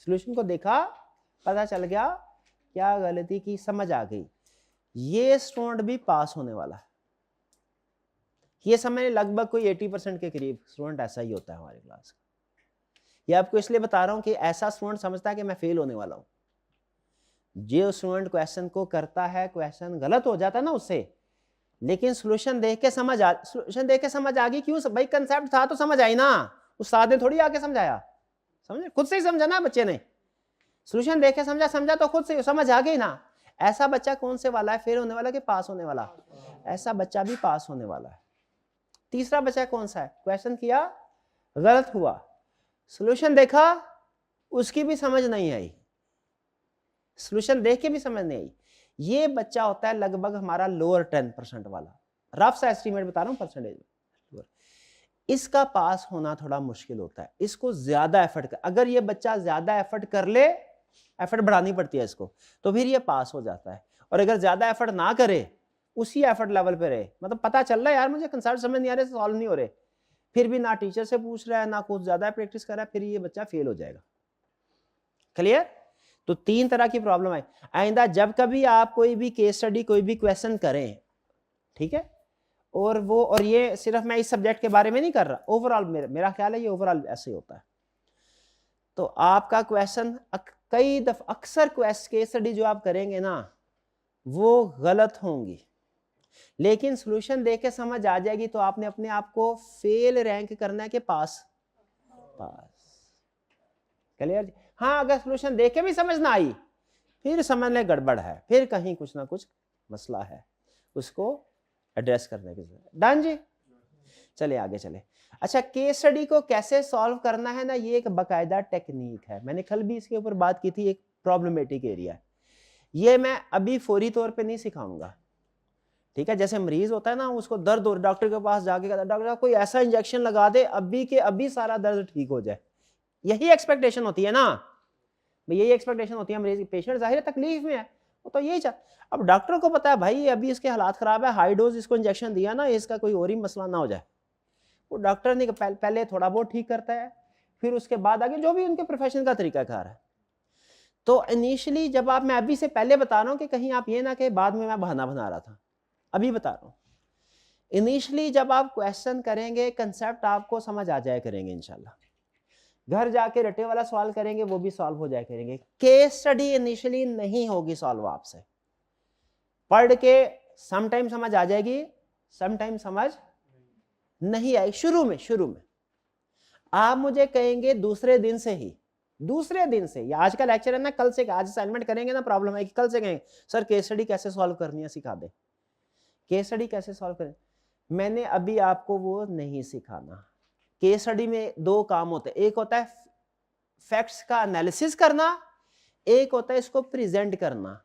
सॉल्यूशन को देखा, पता चल गया क्या गलती की, समझ आ गई, ये स्टूडेंट भी पास होने वाला है। ये समझ लगभग कोई 80% के करीब स्टूडेंट ऐसा ही होता है हमारी क्लास का। ये आपको इसलिए बता रहा हूं कि ऐसा स्टूडेंट समझता है कि मैं फेल होने वाला हूं। जो स्टूडेंट क्वेश्चन को करता है, क्वेश्चन गलत हो जाता है ना उससे, लेकिन सॉल्यूशन देख के समझ आ गई। क्यों भाई, कंसेप्ट था तो समझ आई ना, उस्ताद ने थोड़ी आके समझाया, समझे, खुद से ही समझा ना बच्चे ने। सॉल्यूशन देख के समझा तो खुद से समझ आ गई ना। ऐसा बच्चा कौन से वाला है, फेल होने वाला कि पास होने वाला? ऐसा बच्चा भी पास होने वाला है। तीसरा बच्चा कौन सा है, क्वेश्चन किया गलत हुआ, सॉल्यूशन देखा उसकी भी समझ नहीं आई, सॉल्यूशन देख के भी समझ नहीं आई। ये बच्चा होता है लगभग हमारा लोअर 10% वाला, रफ सा एस्टीमेट बता रहा हूं परसेंटेज में। इसका पास होना थोड़ा मुश्किल होता है, इसको ज्यादा एफर्ट कर, अगर ये बच्चा ज्यादा एफर्ट कर ले, एफर्ट बढ़ानी पड़ती है इसको, तो फिर ये पास हो जाता है। और अगर ज्यादा एफर्ट ना करे, उसी एफर्ट लेवल पे रहे, मतलब पता चल रहा है यार मुझे कंसेप्ट समझ नहीं आ रहे, सॉल्व नहीं हो रहे, फिर भी ना टीचर से पूछ रहा है ना कुछ ज्यादा प्रैक्टिस कर रहा है, फिर ये बच्चा फेल हो जाएगा। क्लियर? तो 3 तरह की प्रॉब्लम है। आइंदा जब कभी आप कोई भी केस स्टडी, कोई भी क्वेश्चन करें, ठीक है, और ये सिर्फ मैं इस सब्जेक्ट के बारे में नहीं कर रहा, ओवरऑल मेरा ख्याल है ये ओवरऑल ऐसे होता है। तो आपका क्वेश्चन कई दफा, अक्सर केस स्टडी जो आप करेंगे ना वो गलत होंगी, लेकिन सॉल्यूशन देख के समझ आ जाएगी, तो आपने अपने आप को फेल रैंक करना है कि पास। क्लियर? हाँ, अगर सॉल्यूशन देख के भी समझ ना आई, फिर समझ ले गड़बड़ है, फिर कहीं कुछ ना कुछ मसला है, उसको एड्रेस करने की जरूरत है। डन जी? चले आगे चले। अच्छा, केस स्टडी को कैसे सॉल्व करना है ना, ये एक बाकायदा टेक्निक है, मैंने कल भी इसके ऊपर बात की थी, एक प्रॉब्लमेटिक एरिया है। ये मैं अभी फौरी तौर पे नहीं सिखाऊंगा, ठीक है। जैसे मरीज होता है ना, उसको दर्द हो, डॉक्टर के पास जाके कहता है डॉक्टर कोई ऐसा इंजेक्शन लगा दे अभी के अभी सारा दर्द ठीक हो जाए, यही एक्सपेक्टेशन होती है ना, यही एक्सपेक्टेशन होती है मरीज, पेशेंट जाहिर तकलीफ में है, वो तो यही अब डॉक्टर को पता है भाई अभी इसके हालात खराब है, हाई डोज इसको इंजेक्शन दिया ना, इसका कोई और ही मसला ना हो जाए, वो डॉक्टर ने पहले थोड़ा बहुत ठीक करता है, फिर उसके बाद आगे जो भी उनके प्रोफेशन का तरीकाकार है। तो इनिशियली जब आप, मैं अभी से पहले बता रहा हूं कि कहीं आप ये ना कि बाद में मैं बहाना बना रहा था, अभी बता रहा हूं, इनिशियली जब आप क्वेश्चन करेंगे, कंसेप्ट आपको समझ आ जाया करेंगे इंशाल्लाह, घर जाके रटे वाला सवाल करेंगे वो भी सॉल्व हो जाया करेंगे। केस स्टडी इनिशियली नहीं होगी सॉल्व आपसे, पढ़ के समटाइम समझ आ जाएगी, समटाइम समझ नहीं आई। शुरू में आप मुझे कहेंगे दूसरे दिन से, या आज का लेक्चर है ना, कल से, आज असाइनमेंट करेंगे ना, प्रॉब्लम है कि कल से कहेंगे सर केस स्टडी कैसे सॉल्व करनी है सिखा दे, केस स्टडी कैसे सॉल्व करें। मैंने अभी आपको वो नहीं सिखाना। केस स्टडी में 2 काम होते हैं, एक होता है फैक्ट्स का एनालिसिस करना, एक होता है इसको प्रेजेंट करना।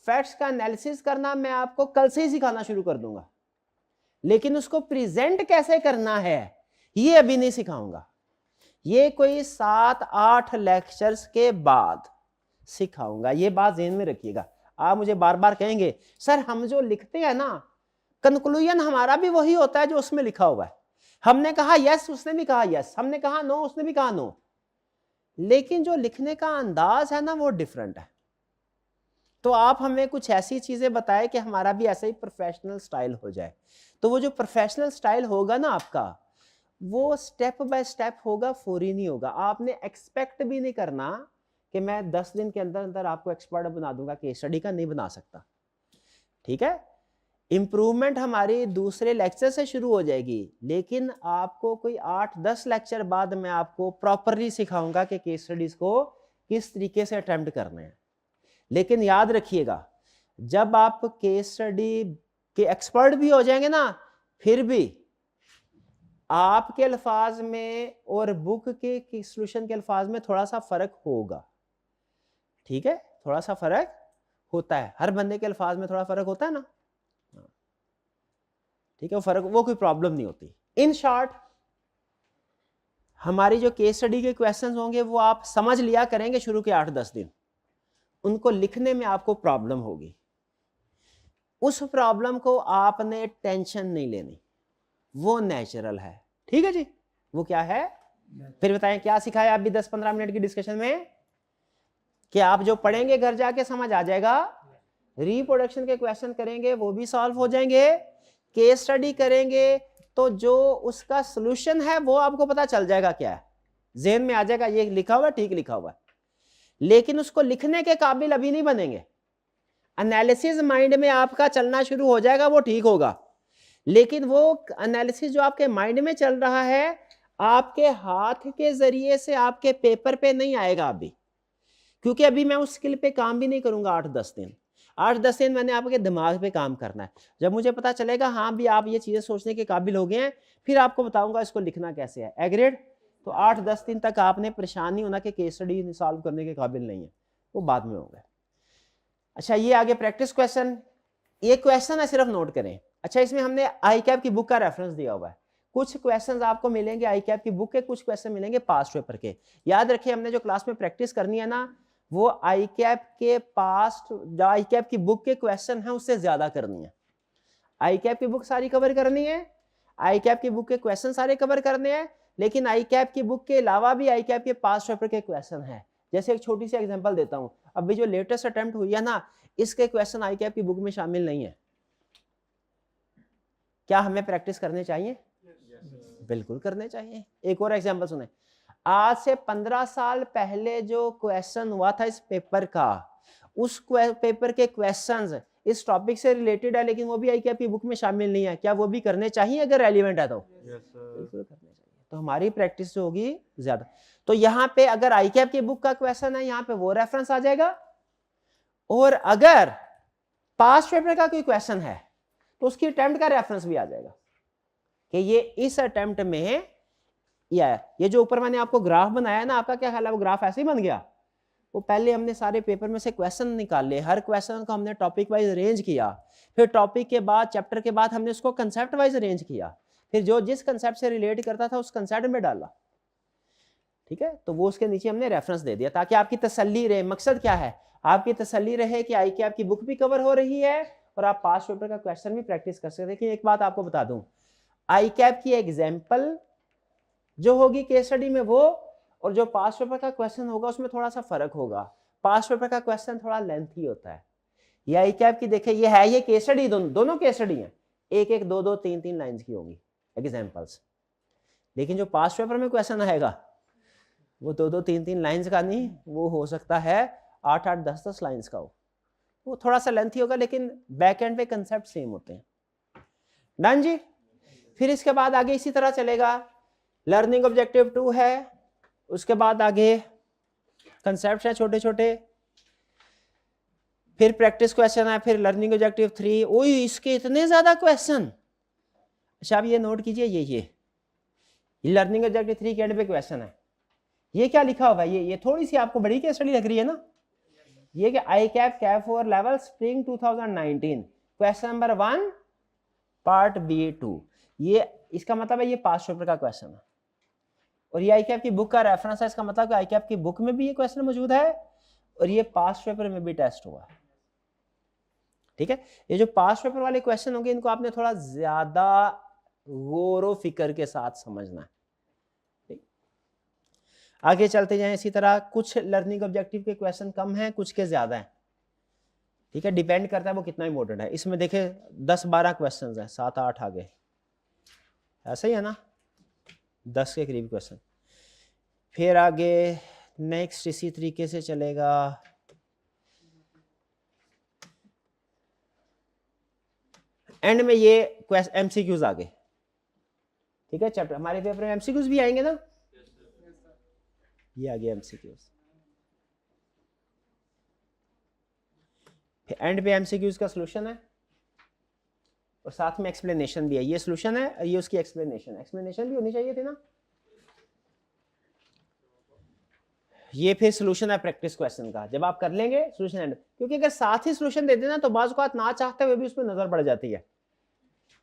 फैक्ट्स का एनालिसिस करना मैं आपको कल से ही सिखाना शुरू कर दूंगा, लेकिन उसको प्रेजेंट कैसे करना है ये अभी नहीं सिखाऊंगा, ये कोई 7-8 लेक्चर्स के बाद सिखाऊंगा, ये बात ध्यान में रखिएगा। आप मुझे बार बार कहेंगे सर हम जो लिखते हैं ना, कंक्लूजन हमारा भी वही होता है जो उसमें लिखा हुआ है, हमने कहा यस उसने भी कहा यस, हमने कहा नो उसने भी कहा नो, लेकिन जो लिखने का अंदाज है ना वो डिफरेंट है। तो आप हमें कुछ ऐसी चीजें बताएं कि हमारा भी ऐसा ही प्रोफेशनल स्टाइल हो जाए। तो वो जो प्रोफेशनल स्टाइल होगा ना आपका, वो स्टेप बाय स्टेप होगा, फौरी नहीं होगा। आपने एक्सपेक्ट भी नहीं करना कि मैं 10 दिन के अंदर अंदर आपको एक्सपर्ट बना दूंगा, केस स्टडी का नहीं बना सकता, ठीक है। इम्प्रूवमेंट हमारी दूसरे लेक्चर से शुरू हो जाएगी, लेकिन आपको कोई 8-10 लेक्चर बाद मैं आपको प्रॉपरली सिखाऊंगा कि केस स्टडीज को किस तरीके से अटेम्प्ट करने हैं। लेकिन याद रखिएगा, जब आप केस स्टडी के एक्सपर्ट भी हो जाएंगे ना, फिर भी आपके अल्फाज में और बुक के सॉल्यूशन के अल्फाज में थोड़ा सा फर्क होगा। ठीक है, थोड़ा सा फर्क होता है, हर बंदे के अल्फाज में थोड़ा फर्क होता है ना। ठीक है, वो फर्क, वो कोई प्रॉब्लम नहीं होती। इन शॉर्ट, हमारी जो केस स्टडी के क्वेश्चंस होंगे वो आप समझ लिया करेंगे शुरू के 8-10 दिन, उनको लिखने में आपको प्रॉब्लम होगी। उस प्रॉब्लम को आपने टेंशन नहीं लेनी, वो नेचुरल है। ठीक है जी, वो क्या है फिर बताएं, क्या सिखाया आप भी 10-15 मिनट की डिस्कशन में? कि आप जो पढ़ेंगे घर जाके समझ आ जाएगा, रिप्रोडक्शन के क्वेश्चन करेंगे वो भी सॉल्व हो जाएंगे, केस स्टडी करेंगे तो जो उसका सॉल्यूशन है वो आपको पता चल जाएगा, क्या है ज़हन में आ जाएगा, ये लिखा हुआ ठीक लिखा हुआ है। लेकिन उसको लिखने के काबिल अभी नहीं बनेंगे। एनालिसिस माइंड में आपका चलना शुरू हो जाएगा, वो ठीक होगा, लेकिन वो एनालिसिस जो आपके माइंड में चल रहा है आपके हाथ के जरिए से आपके पेपर पे नहीं आएगा अभी, क्योंकि अभी मैं उस स्किल पे काम भी नहीं करूंगा 8-10 दिन। 8-10 दिन मैंने आपके दिमाग पे काम करना है। जब मुझे पता चलेगा हाँ भी आप ये चीजें सोचने के काबिल हो गए हैं, फिर आपको बताऊंगा इसको लिखना कैसे है। एग्रीड? तो 8-10 दिन तक आपने परेशान नहीं होना कि केस स्टडी सॉल्व करने के काबिल नहीं है, वो बाद में होगा। अच्छा, ये आगे प्रैक्टिस क्वेश्चन, ये क्वेश्चन है सिर्फ नोट करें। अच्छा, इसमें हमने आई कैप की बुक का रेफरेंस दिया हुआ है। कुछ क्वेश्चंस आपको मिलेंगे आई कैप की बुक के, कुछ क्वेश्चन मिलेंगे पास्ट पेपर के। याद रखिए, हमने जो क्लास में प्रैक्टिस करनी है ना, वो आई कैप के पास्ट, जो आई कैप की बुक के क्वेश्चन है उससे ज्यादा करनी है। आई कैप की बुक सारी कवर करनी है, आई कैप की बुक के क्वेश्चन सारे कवर करने हैं, लेकिन आई कैप की बुक के अलावा भी आई कैप के पास्ट पेपर के क्वेश्चन है। जैसे एक छोटी सी एग्जांपल देता हूं, अभी जो लेटेस्ट अटेम्प्ट हुई है ना, इसके क्वेश्चन आई कैप की बुक में शामिल नहीं है। क्या हमें प्रैक्टिस करने चाहिए? बिल्कुल करने चाहिए। एक और एग्जांपल सुने, आज से 15 साल पहले जो क्वेश्चन हुआ था इस पेपर का, उस पेपर के क्वेश्चंस इस टॉपिक से रिलेटेड है, लेकिन वो भी आई कैप की बुक में शामिल नहीं है। क्या वो भी करने चाहिए अगर रेलिवेंट है तो? बिल्कुल करने चाहिए। तो हमारी प्रैक्टिस होगी ज्यादा। तो यहाँ पे अगर आई कैप की बुक का क्वेश्चन है, यहाँ पे वो रेफरेंस आ जाएगा, और अगर पास्ट पेपर का कोई क्वेश्चन है तो उसकी अटेम्प्ट का रेफरेंस भी आ जाएगा कि ये इस अटेम्प्ट में ये जो ऊपर मैंने आपको ग्राफ बनाया ना, आपका क्या ख्याल है वो ग्राफ ऐसे ही बन गया? वो पहले हमने सारे पेपर में से क्वेश्चन निकाले, हर क्वेश्चन को हमने टॉपिक वाइज अरेंज किया, फिर टॉपिक के बाद चैप्टर के बाद हमने उसको कंसेप्ट वाइज अरेंज किया, फिर जो जिस कंसेप्ट से रिलेट करता था उस कंसेप्ट में डाला। ठीक है, तो वो उसके नीचे हमने रेफरेंस दे दिया ताकि आपकी तसल्ली रहे। मकसद क्या है? आपकी तसल्ली रहे कि आई कैप की बुक भी कवर हो रही है और आप पास्ट पेपर का क्वेश्चन भी प्रैक्टिस कर सकते हैं। लेकिन एक बात आपको बता दूं, आई कैप की एग्जाम्पल जो होगी केस स्टडी में वो, और जो पास्ट पेपर का क्वेश्चन होगा उसमें थोड़ा सा फर्क होगा। पास्ट पेपर का क्वेश्चन थोड़ा लेंथी होता है। ये आई कैप की देखिए, ये है, ये केस स्टडी, दोनों केस स्टडी हैं, 1-1, 2-2, 3-3 लाइंस की होगी एग्जाम्पल्स। लेकिन जो पास्ट पेपर में क्वेश्चन आएगा वो 2-2, 3-3 लाइंस का नहीं, वो हो सकता है 8-8, 10-10 लाइंस का हो। वो थोड़ा सा लेंथी होगा, लेकिन बैक एंड पे कंसेप्ट सेम होते हैं। डन जी? फिर इसके बाद आगे इसी तरह चलेगा। लर्निंग ऑब्जेक्टिव 2 है, उसके बाद आगे कंसेप्ट है छोटे छोटे, फिर प्रैक्टिस क्वेश्चन है, फिर लर्निंग ऑब्जेक्टिव 3। ओए, इसके इतने ज्यादा क्वेश्चन। अच्छा, आप ये नोट कीजिए, ये लर्निंग ऑब्जेक्टिव 3 के एंड पे क्वेश्चन है। ये क्या लिखा हुआ है? ये थोड़ी सी आपको बड़ी केस स्टडी लग रही है ना? ये कि ICAP CAP 4 level spring 2019 question number 1 part B2। ये इसका मतलब है ये पास्ट पेपर का क्वेश्चन है, और ये आई कैप की बुक का रेफरेंस है। इसका मतलब कि आई कैप की बुक में भी ये क्वेश्चन मौजूद है और ये पास्ट पेपर में भी टेस्ट हुआ है। ठीक है, ये जो पास्ट पेपर वाले क्वेश्चन होंगे इनको आपने थोड़ा ज्यादा गौर फिक्र के साथ समझना है। आगे चलते जाएं इसी तरह। कुछ लर्निंग ऑब्जेक्टिव के क्वेश्चन कम हैं, कुछ के ज्यादा हैं। ठीक है, डिपेंड करता है वो कितना इंपॉर्टेंट है। इसमें देखे 10-12 क्वेश्चंस हैं, 7-8 आगे, ऐसा ही है ना, 10 के करीब क्वेश्चन। फिर आगे नेक्स्ट इसी तरीके से चलेगा। एंड में ये एमसीक्यूज आ गए, ठीक है। चैप्टर हमारे पेपर में एमसीक्यूज भी आएंगे ना, ये आ गया एमसीक्यूज। एंड पे एमसीक्यूज का सॉल्यूशन है और साथ में एक्सप्लेनेशन भी है। ये सॉल्यूशन है और ये उसकी एक्सप्लेनेशन भी होनी चाहिए थी ना। ये फिर सॉल्यूशन है प्रैक्टिस क्वेश्चन का, जब आप कर लेंगे सॉल्यूशन एंड, क्योंकि अगर साथ ही सॉल्यूशन दे देना तो बाज़ औक़ात ना चाहते हुए भी उसमें नजर पड़ जाती है,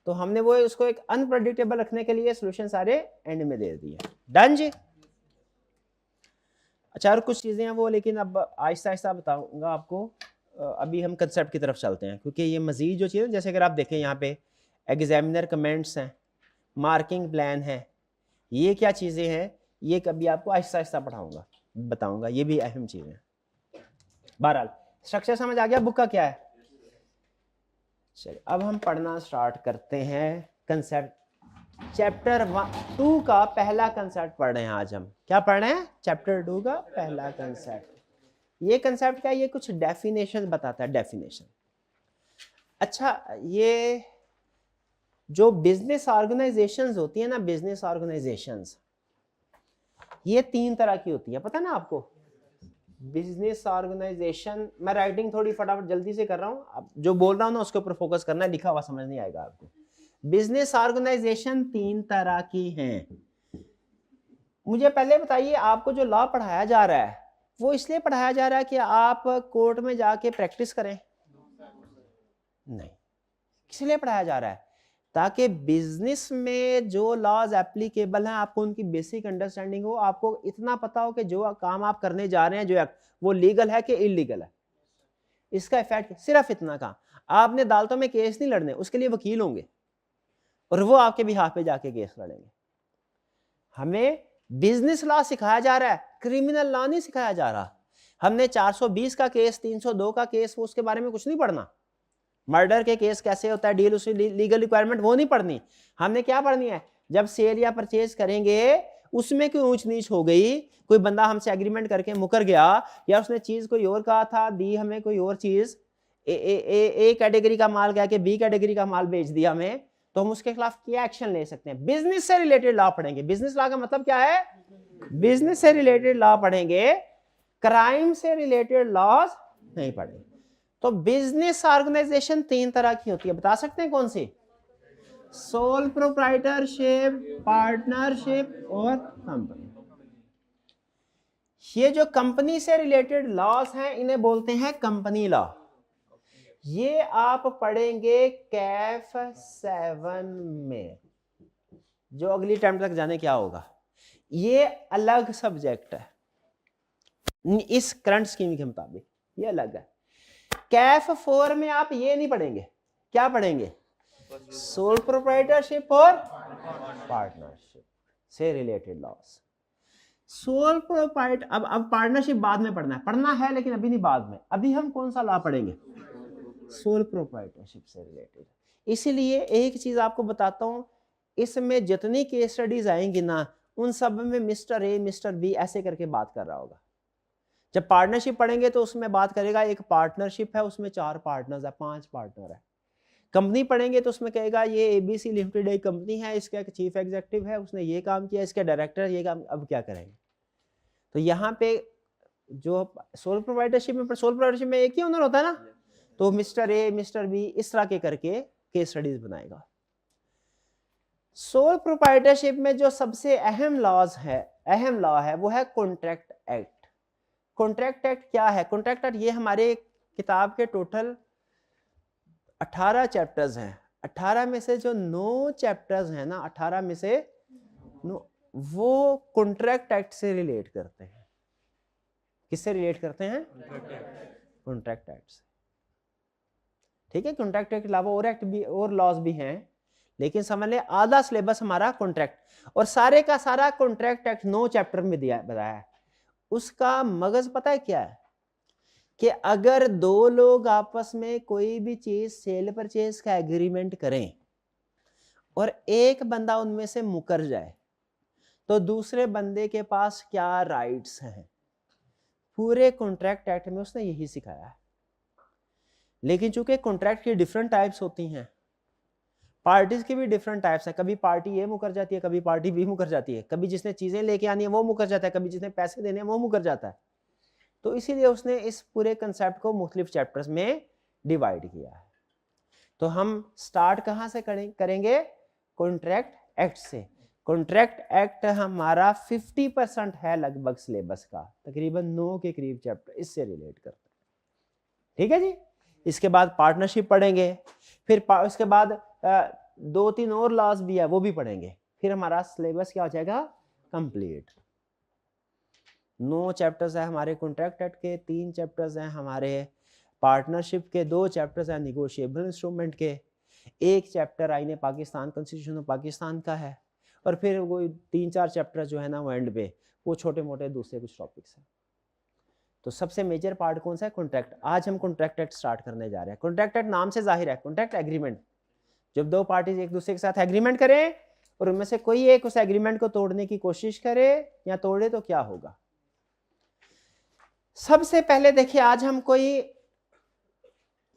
तो हमने वो उसको एक अनप्रेडिक्टेबल रखने के लिए सॉल्यूशन सारे एंड में दे दिए। डन जी। अच्छा और कुछ चीजें हैं वो, लेकिन अब आहिस्ता आहिस्ता बताऊंगा आपको। अभी हम कंसेप्ट की तरफ चलते हैं, क्योंकि ये मजीद जो चीज़ें, जैसे अगर आप देखें यहाँ पे एग्जामिनर कमेंट्स हैं, मार्किंग प्लान है, ये क्या चीज़ें हैं, ये कभी आपको आहिस्ता आहिस्ता पढ़ाऊंगा, बताऊंगा, ये भी अहम चीज़ है। बहरहाल स्ट्रक्चर समझ आ गया बुक का क्या है। चलिए अब हम पढ़ना स्टार्ट करते हैं कंसेप्ट। चैप्टर 2 का पहला कंसेप्ट पढ़ रहे हैं आज हम। क्या पढ़ रहे हैं? चैप्टर 2 का पहला कंसेप्ट। ये कंसेप्ट क्या है? ये कुछ डेफिनेशन बताता है, डेफिनेशन। अच्छा, ये जो बिजनेस ऑर्गेनाइजेशंस होती है ना, बिजनेस ऑर्गेनाइजेशंस, ये 3 तरह की होती है, पता ना आपको। बिजनेस ऑर्गेनाइजेशन, मैं राइटिंग थोड़ी फटाफट जल्दी से कर रहा हूँ, अब जो बोल रहा हूँ ना उसके ऊपर फोकस करना है, लिखा हुआ समझ नहीं आएगा आपको। बिजनेस ऑर्गेनाइजेशन 3 तरह की हैं। मुझे पहले बताइए, आपको जो लॉ पढ़ाया जा रहा है वो इसलिए पढ़ाया जा रहा है कि आप कोर्ट में जाके प्रैक्टिस करें? नहीं, इसलिए पढ़ाया जा रहा है ताकि बिजनेस में जो लॉज एप्लीकेबल हैं आपको उनकी बेसिक अंडरस्टैंडिंग हो, आपको इतना पता हो कि जो काम आप करने जा रहे हैं, जो वो लीगल है कि इलीगल है, इसका इफेक्ट, सिर्फ इतना काम। आपने अदालतों में केस नहीं लड़ने, उसके लिए वकील होंगे और वो आपके बिहाफ पे जाके केस लड़ेंगे। हमें बिजनेस लॉ सिखाया जा रहा है, क्रिमिनल लॉ नहीं सिखाया जा रहा। हमने 420 का केस, 302 का केस, वो उसके बारे में कुछ नहीं पढ़ना। मर्डर के केस कैसे होता है डील, उसकी लीगल रिक्वायरमेंट वो नहीं पढ़नी। हमने क्या पढ़नी है, जब सेल या परचेज करेंगे उसमें कोई ऊंच नीच हो गई, कोई बंदा हमसे एग्रीमेंट करके मुकर गया, या उसने चीज कोई और कहा था, दी हमें कोई और चीज, ए कैटेगरी का माल कह के बी कैटेगरी का माल बेच दिया हमें, तो हम उसके खिलाफ क्या एक्शन ले सकते हैं। बिजनेस से रिलेटेड लॉ पढ़ेंगे। बिजनेस लॉ का मतलब क्या है? बिजनेस से रिलेटेड लॉ पढ़ेंगे, क्राइम से रिलेटेड लॉज नहीं पढ़ेंगे। तो बिजनेस ऑर्गेनाइजेशन 3 तरह की होती है, बता सकते हैं कौन सी? सोल प्रोप्राइटरशिप, पार्टनरशिप और कंपनी। ये जो कंपनी से रिलेटेड लॉज हैं इन्हें बोलते हैं कंपनी लॉ। ये आप पढ़ेंगे कैफ 7 में, जो अगली टाइम तक जाने क्या होगा। ये अलग सब्जेक्ट है इस करंट स्कीम के मुताबिक, ये अलग है। कैफ 4 में आप ये नहीं पढ़ेंगे। क्या पढ़ेंगे? सोल प्रोप्राइटरशिप और पार्टनरशिप से रिलेटेड लॉस। सोल प्रोप्राइट, अब पार्टनरशिप बाद में पढ़ना है लेकिन अभी नहीं, बाद में। अभी हम कौन सा लॉ पढ़ेंगे? सोल प्रोप्राइटरशिप से रिलेटेड। इसीलिए एक चीज आपको बताता हूं, इसमें जितनी केस स्टडीज आएंगी ना, उन सब में मिस्टर ए मिस्टर बी ऐसे करके बात कर रहा होगा। जब पार्टनरशिप पढ़ेंगे तो उसमें बात करेगा एक पार्टनरशिप है, उसमें 4 पार्टनर्स है, 5 पार्टनर है। कंपनी पढ़ेंगे तो उसमें कहेगा ये एबीसी लिमिटेड एक कंपनी है, इसका एक चीफ एग्जीक्यूटिव है, उसने ये काम किया, इसका डायरेक्टर ये काम, अब क्या करेंगे। तो यहाँ पे जो सोल प्रोप्राइटरशिप में एक ही ओनर होता है ना, तो मिस्टर ए मिस्टर बी इस तरह के करके केस स्टडीज बनाएगा। सोल प्रोप्राइटरशिप में जो सबसे अहम लॉ है वो है कॉन्ट्रैक्ट एक्ट। कॉन्ट्रैक्ट एक्ट क्या है? कॉन्ट्रैक्ट एक्ट, ये हमारे किताब के टोटल 18 चैप्टर्स हैं। 18 में से जो 9 चैप्टर्स हैं ना, 18 में से 9 वो कॉन्ट्रैक्ट एक्ट से रिलेट करते हैं। किससे रिलेट करते हैं? कॉन्ट्रैक्ट एक्ट से। ठीक है, कॉन्ट्रैक्ट एक्ट के अलावा और एक्ट भी और लॉज भी हैं, लेकिन समझ लें आधा सिलेबस हमारा कॉन्ट्रैक्ट, और सारे का सारा कॉन्ट्रैक्ट एक्ट 9 चैप्टर में दिया बताया है। उसका मगज पता है क्या है? कि अगर 2 लोग आपस में कोई भी चीज सेल परचेज का एग्रीमेंट करें और एक बंदा उनमें से मुकर जाए, तो दूसरे बंदे के पास क्या राइट्स हैं। पूरे कॉन्ट्रैक्ट एक्ट में उसने यही सिखाया है। लेकिन चूंकि कॉन्ट्रैक्ट की डिफरेंट टाइप्स होती हैं, पार्टीज की भी डिफरेंट टाइप्स हैं, कभी पार्टी ए मुकर जाती है, कभी पार्टी बी मुकर जाती है, कभी जिसने चीजें लेके आनी है वो मुकर जाता है, कभी जिसने पैसे देने हैं वो मुकर जाता है। तो इसीलिए उसने इस पूरे कंसेप्ट को मुख्तलिफ चैप्टर्स में डिवाइड किया है। तो हम स्टार्ट कहाँ से करेंगे? कॉन्ट्रैक्ट एक्ट से। कॉन्ट्रैक्ट एक्ट हमारा 50% है लगभग सिलेबस का, तकरीबन 9 के करीब चैप्टर इससे रिलेट करते हैं। ठीक है जी। इसके बाद पार्टनरशिप पढ़ेंगे, फिर उसके बाद 2-3 और लॉज भी है वो भी पढ़ेंगे, फिर हमारा सिलेबस क्या हो जाएगा? कंप्लीट। 9 चैप्टर्स है हमारे कॉन्ट्रैक्ट एक्ट के, 3 चैप्टर्स हैं हमारे पार्टनरशिप के, 2 चैप्टर्स हैं निगोशिएबल इंस्ट्रूमेंट के, 1 चैप्टर आईने पाकिस्तान कॉन्स्टिट्यूशन ऑफ पाकिस्तान का है, और फिर वो 3-4 चैप्टर जो है ना वो एंड पे वो छोटे मोटे दूसरे कुछ टॉपिक्स हैं। तो सबसे मेजर पार्ट कौन सा है? कॉन्ट्रैक्ट। आज हम कॉन्ट्रैक्ट एक्ट स्टार्ट करने जा रहे हैं। कॉन्ट्रैक्ट एक्ट नाम से जाहिर है, कॉन्ट्रैक्ट एग्रीमेंट। जब 2 पार्टीज एक दूसरे के साथ एग्रीमेंट करें और उनमें से कोई एक उस एग्रीमेंट को तोड़ने की कोशिश करे या तोड़े तो क्या होगा? सबसे पहले देखिए, आज हम कोई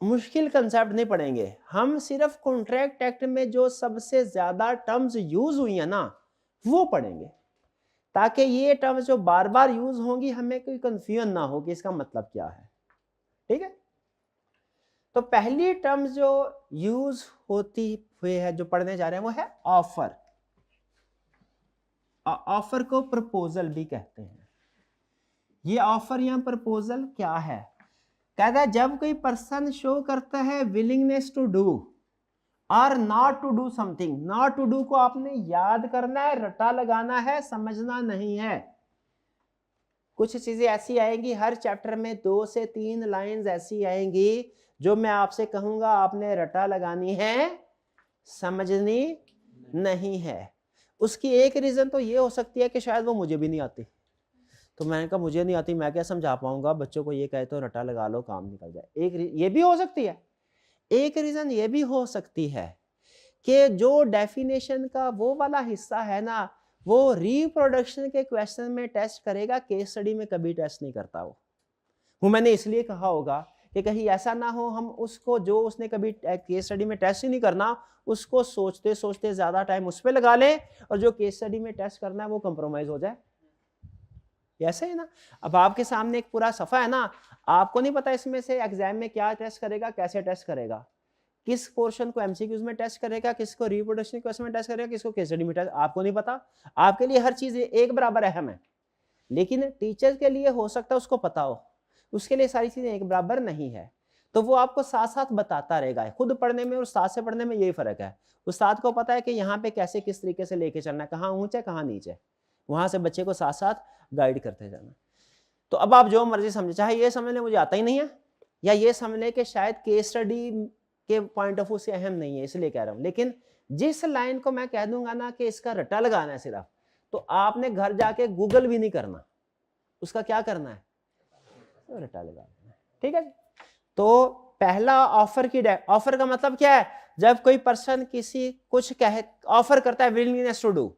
मुश्किल कंसेप्ट नहीं पढ़ेंगे, हम सिर्फ कॉन्ट्रैक्ट एक्ट में जो सबसे ज्यादा टर्म्स यूज हुई है ना वो पढ़ेंगे, ताकि ये टर्म्स जो बार बार यूज होंगी हमें कोई कंफ्यूजन ना हो कि इसका मतलब क्या है। ठीक है। तो पहली टर्म्स जो यूज होती हुई है जो पढ़ने जा रहे हैं वो है ऑफर। ऑफर को प्रपोजल भी कहते हैं। ये ऑफर या प्रपोजल क्या है? कहता है जब कोई पर्सन शो करता है विलिंगनेस टू डू और not to do something. Not to do को आपने याद करना है, रटा लगाना है, समझना नहीं है। कुछ चीजें ऐसी आएंगी हर चैप्टर में, 2 से 3 लाइंस ऐसी आएंगी जो मैं आपसे कहूंगा आपने रटा लगानी है, समझनी नहीं है। उसकी एक रीजन तो ये हो सकती है कि शायद वो मुझे भी नहीं आती, तो मैंने कहा मुझे नहीं आती, मैं क्या समझा पाऊंगा बच्चों को, ये कहे तो रटा लगा लो काम निकल जाए। एक ये भी हो सकती है। एक रीजन ये भी हो सकती है कि जो डेफिनेशन का वो वाला हिस्सा है ना वो रिप्रोडक्शन के क्वेश्चन में टेस्ट करेगा, केस स्टडी में कभी टेस्ट नहीं करता वो मैंने इसलिए कहा होगा कि कहीं ऐसा ना हो हम उसको जो उसने कभी केस स्टडी में टेस्ट ही नहीं करना उसको सोचते सोचते ज्यादा टाइम उस पर लगा लें और जो केस स्टडी में टेस्ट करना है वो कंप्रोमाइज हो जाए। ऐसे है ना। अब आपके सामने एक पूरा सफा है ना, आपको नहीं पता इसमें से एग्जाम में क्या टेस्ट करेगा, कैसे टेस्ट करेगा, किस पोर्शन को एमसीक्यूज में टेस्ट करेगा, किसको रिप्रोडक्शन क्वेश्चन में टेस्ट करेगा, किसको केस स्टडी में टेस्ट, आपको नहीं पता। आपके लिए हर चीज एक बराबर अहम है, लेकिन टीचर के लिए हो सकता है उसको पता हो, उसके लिए सारी चीजें एक बराबर नहीं है। तो वो आपको साथ साथ बताता रहेगा। खुद पढ़ने में और उस्ताद से पढ़ने में यही फर्क है। उस्ताद को पता है कि यहाँ पे कैसे किस तरीके से लेके चलना है, कहाँ ऊंच है कहाँ नीचे, वहां से बच्चे को साथ साथ गाइड करते जाना। तो अब आप जो मर्जी समझे, चाहे ये समझ लें मुझे आता ही नहीं है, या ये समझ लें कि शायद केस स्टडी के पॉइंट ऑफ व्यू से अहम नहीं है इसलिए कह रहा हूं, लेकिन जिस लाइन को मैं कह दूंगा ना कि इसका रटा लगाना है सिर्फ, तो आपने घर जाके गूगल भी नहीं करना, उसका क्या करना है, तो रटा लगाना है। ठीक है। तो पहला ऑफर की ऑफर का मतलब क्या है? जब कोई पर्सन किसी कुछ कहे, ऑफर करता है willingness to do.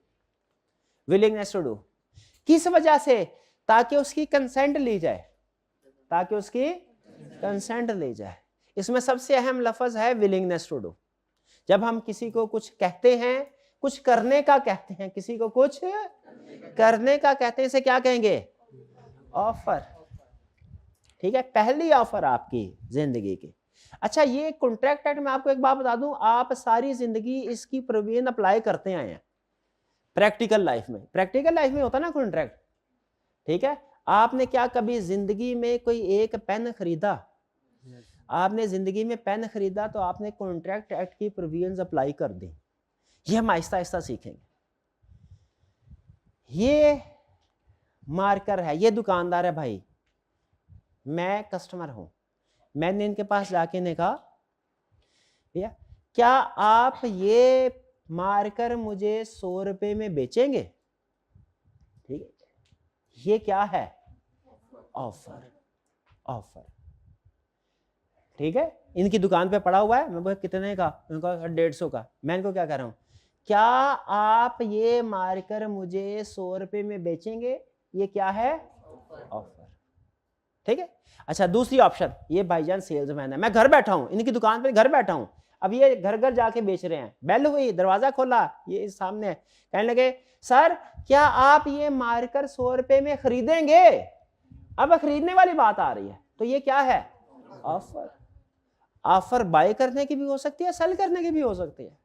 Willingness to do किस वजह से? ताकि उसकी कंसेंट ली जाए, ताकि उसकी कंसेंट ली जाए। इसमें सबसे अहम लफ्ज है विलिंगनेस टू डू। जब हम किसी को कुछ कहते हैं, कुछ करने का कहते हैं, किसी को कुछ करने का कहते हैं, इसे क्या कहेंगे? ऑफर। ठीक है, पहली ऑफर आपकी जिंदगी की। अच्छा, ये कॉन्ट्रैक्ट एक्ट में आपको एक बात बता दूं, आप सारी जिंदगी इसकी प्रोविजन अप्लाई करते आए हैं प्रैक्टिकल लाइफ में। प्रैक्टिकल लाइफ में होता ना कॉन्ट्रैक्ट। ठीक है। आपने क्या कभी जिंदगी में कोई एक पेन खरीदा? आपने जिंदगी में पेन खरीदा तो आपने कॉन्ट्रैक्ट एक्ट की प्रोविजंस अप्लाई कर दी। ये हम आहिस्ता आहिस्ता सीखेंगे। ये मार्कर है, ये दुकानदार है भाई, मैं कस्टमर हूं, मैंने इनके पास जाके ने कहा भैया क्या आप ये मार्कर मुझे 100 रुपए में बेचेंगे? ठीक है, ये क्या है? ऑफर। ऑफर। ठीक है। इनकी दुकान पे पड़ा हुआ है, मैं बोला कितने का? उनको 150 का। मैं इनको क्या कह रहा हूं, क्या आप ये मार्कर मुझे 100 रुपए में बेचेंगे? ये क्या है? ऑफर। ठीक है। अच्छा, दूसरी ऑप्शन, ये भाईजान सेल्समैन है, मैं घर बैठा हूं, इनकी दुकान पे घर बैठा हूं, अब ये घर घर जाके बेच रहे हैं, बेल हुई, दरवाजा खोला, ये सामने है, कहने लगे सर क्या आप ये मार्कर 100 रुपए में खरीदेंगे? अब खरीदने वाली बात आ रही है, तो ये क्या है? ऑफर। ऑफर बाय करने की भी हो सकती है, सेल करने की भी हो सकती है।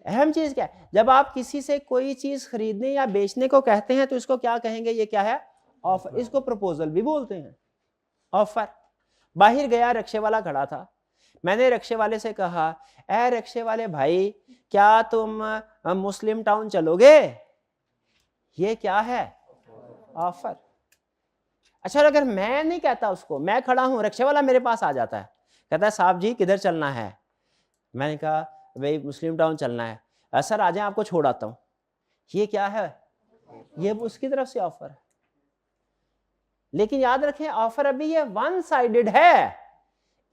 अहम चीज क्या है? जब आप किसी से कोई चीज खरीदने या बेचने को कहते हैं तो इसको क्या कहेंगे? ये क्या है? ऑफर। इसको प्रपोजल भी बोलते हैं, ऑफर। बाहर गया, रिक्शे वाला खड़ा था, मैंने रिक्शे वाले से कहा, ए रिक्शे वाले भाई क्या तुम मुस्लिम टाउन चलोगे? ये क्या है? ऑफर। अच्छा, अगर मैं नहीं कहता उसको, मैं खड़ा हूं, रिक्शे वाला मेरे पास आ जाता है, कहता है साहब जी किधर चलना है? मैंने कहा भाई मुस्लिम टाउन चलना है। सर आ जाए आपको छोड़ आता हूं। ये क्या है? ये उसकी तरफ से ऑफर है। लेकिन याद रखें ऑफर अभी ये वन साइडेड है।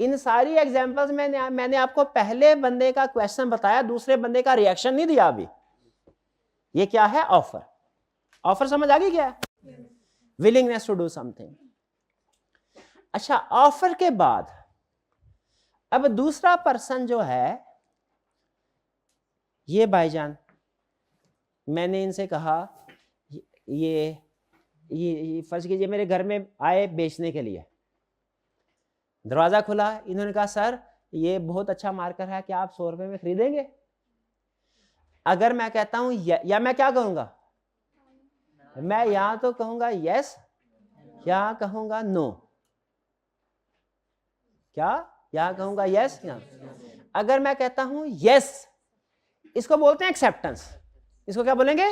इन सारी एग्जांपल्स में मैंने आपको पहले बंदे का क्वेश्चन बताया, दूसरे बंदे का रिएक्शन नहीं दिया अभी। ये क्या है? ऑफर। ऑफर समझ आ गई क्या? Willingness to do something. अच्छा, ऑफर के बाद अब दूसरा पर्सन जो है, ये भाईजान, मैंने इनसे कहा ये फर्ज कीजिए मेरे घर में आए बेचने के लिए, दरवाजा खुला, इन्होंने कहा सर ये बहुत अच्छा मार्कर है, क्या आप 100 रुपए में खरीदेंगे? अगर मैं कहता हूं या मैं क्या कहूंगा? मैं यहां तो कहूंगा यस, क्या कहूंगा नो? क्या यहां कहूंगा यस? अगर मैं कहता हूं यस, इसको बोलते हैं एक्सेप्टेंस। इसको क्या बोलेंगे?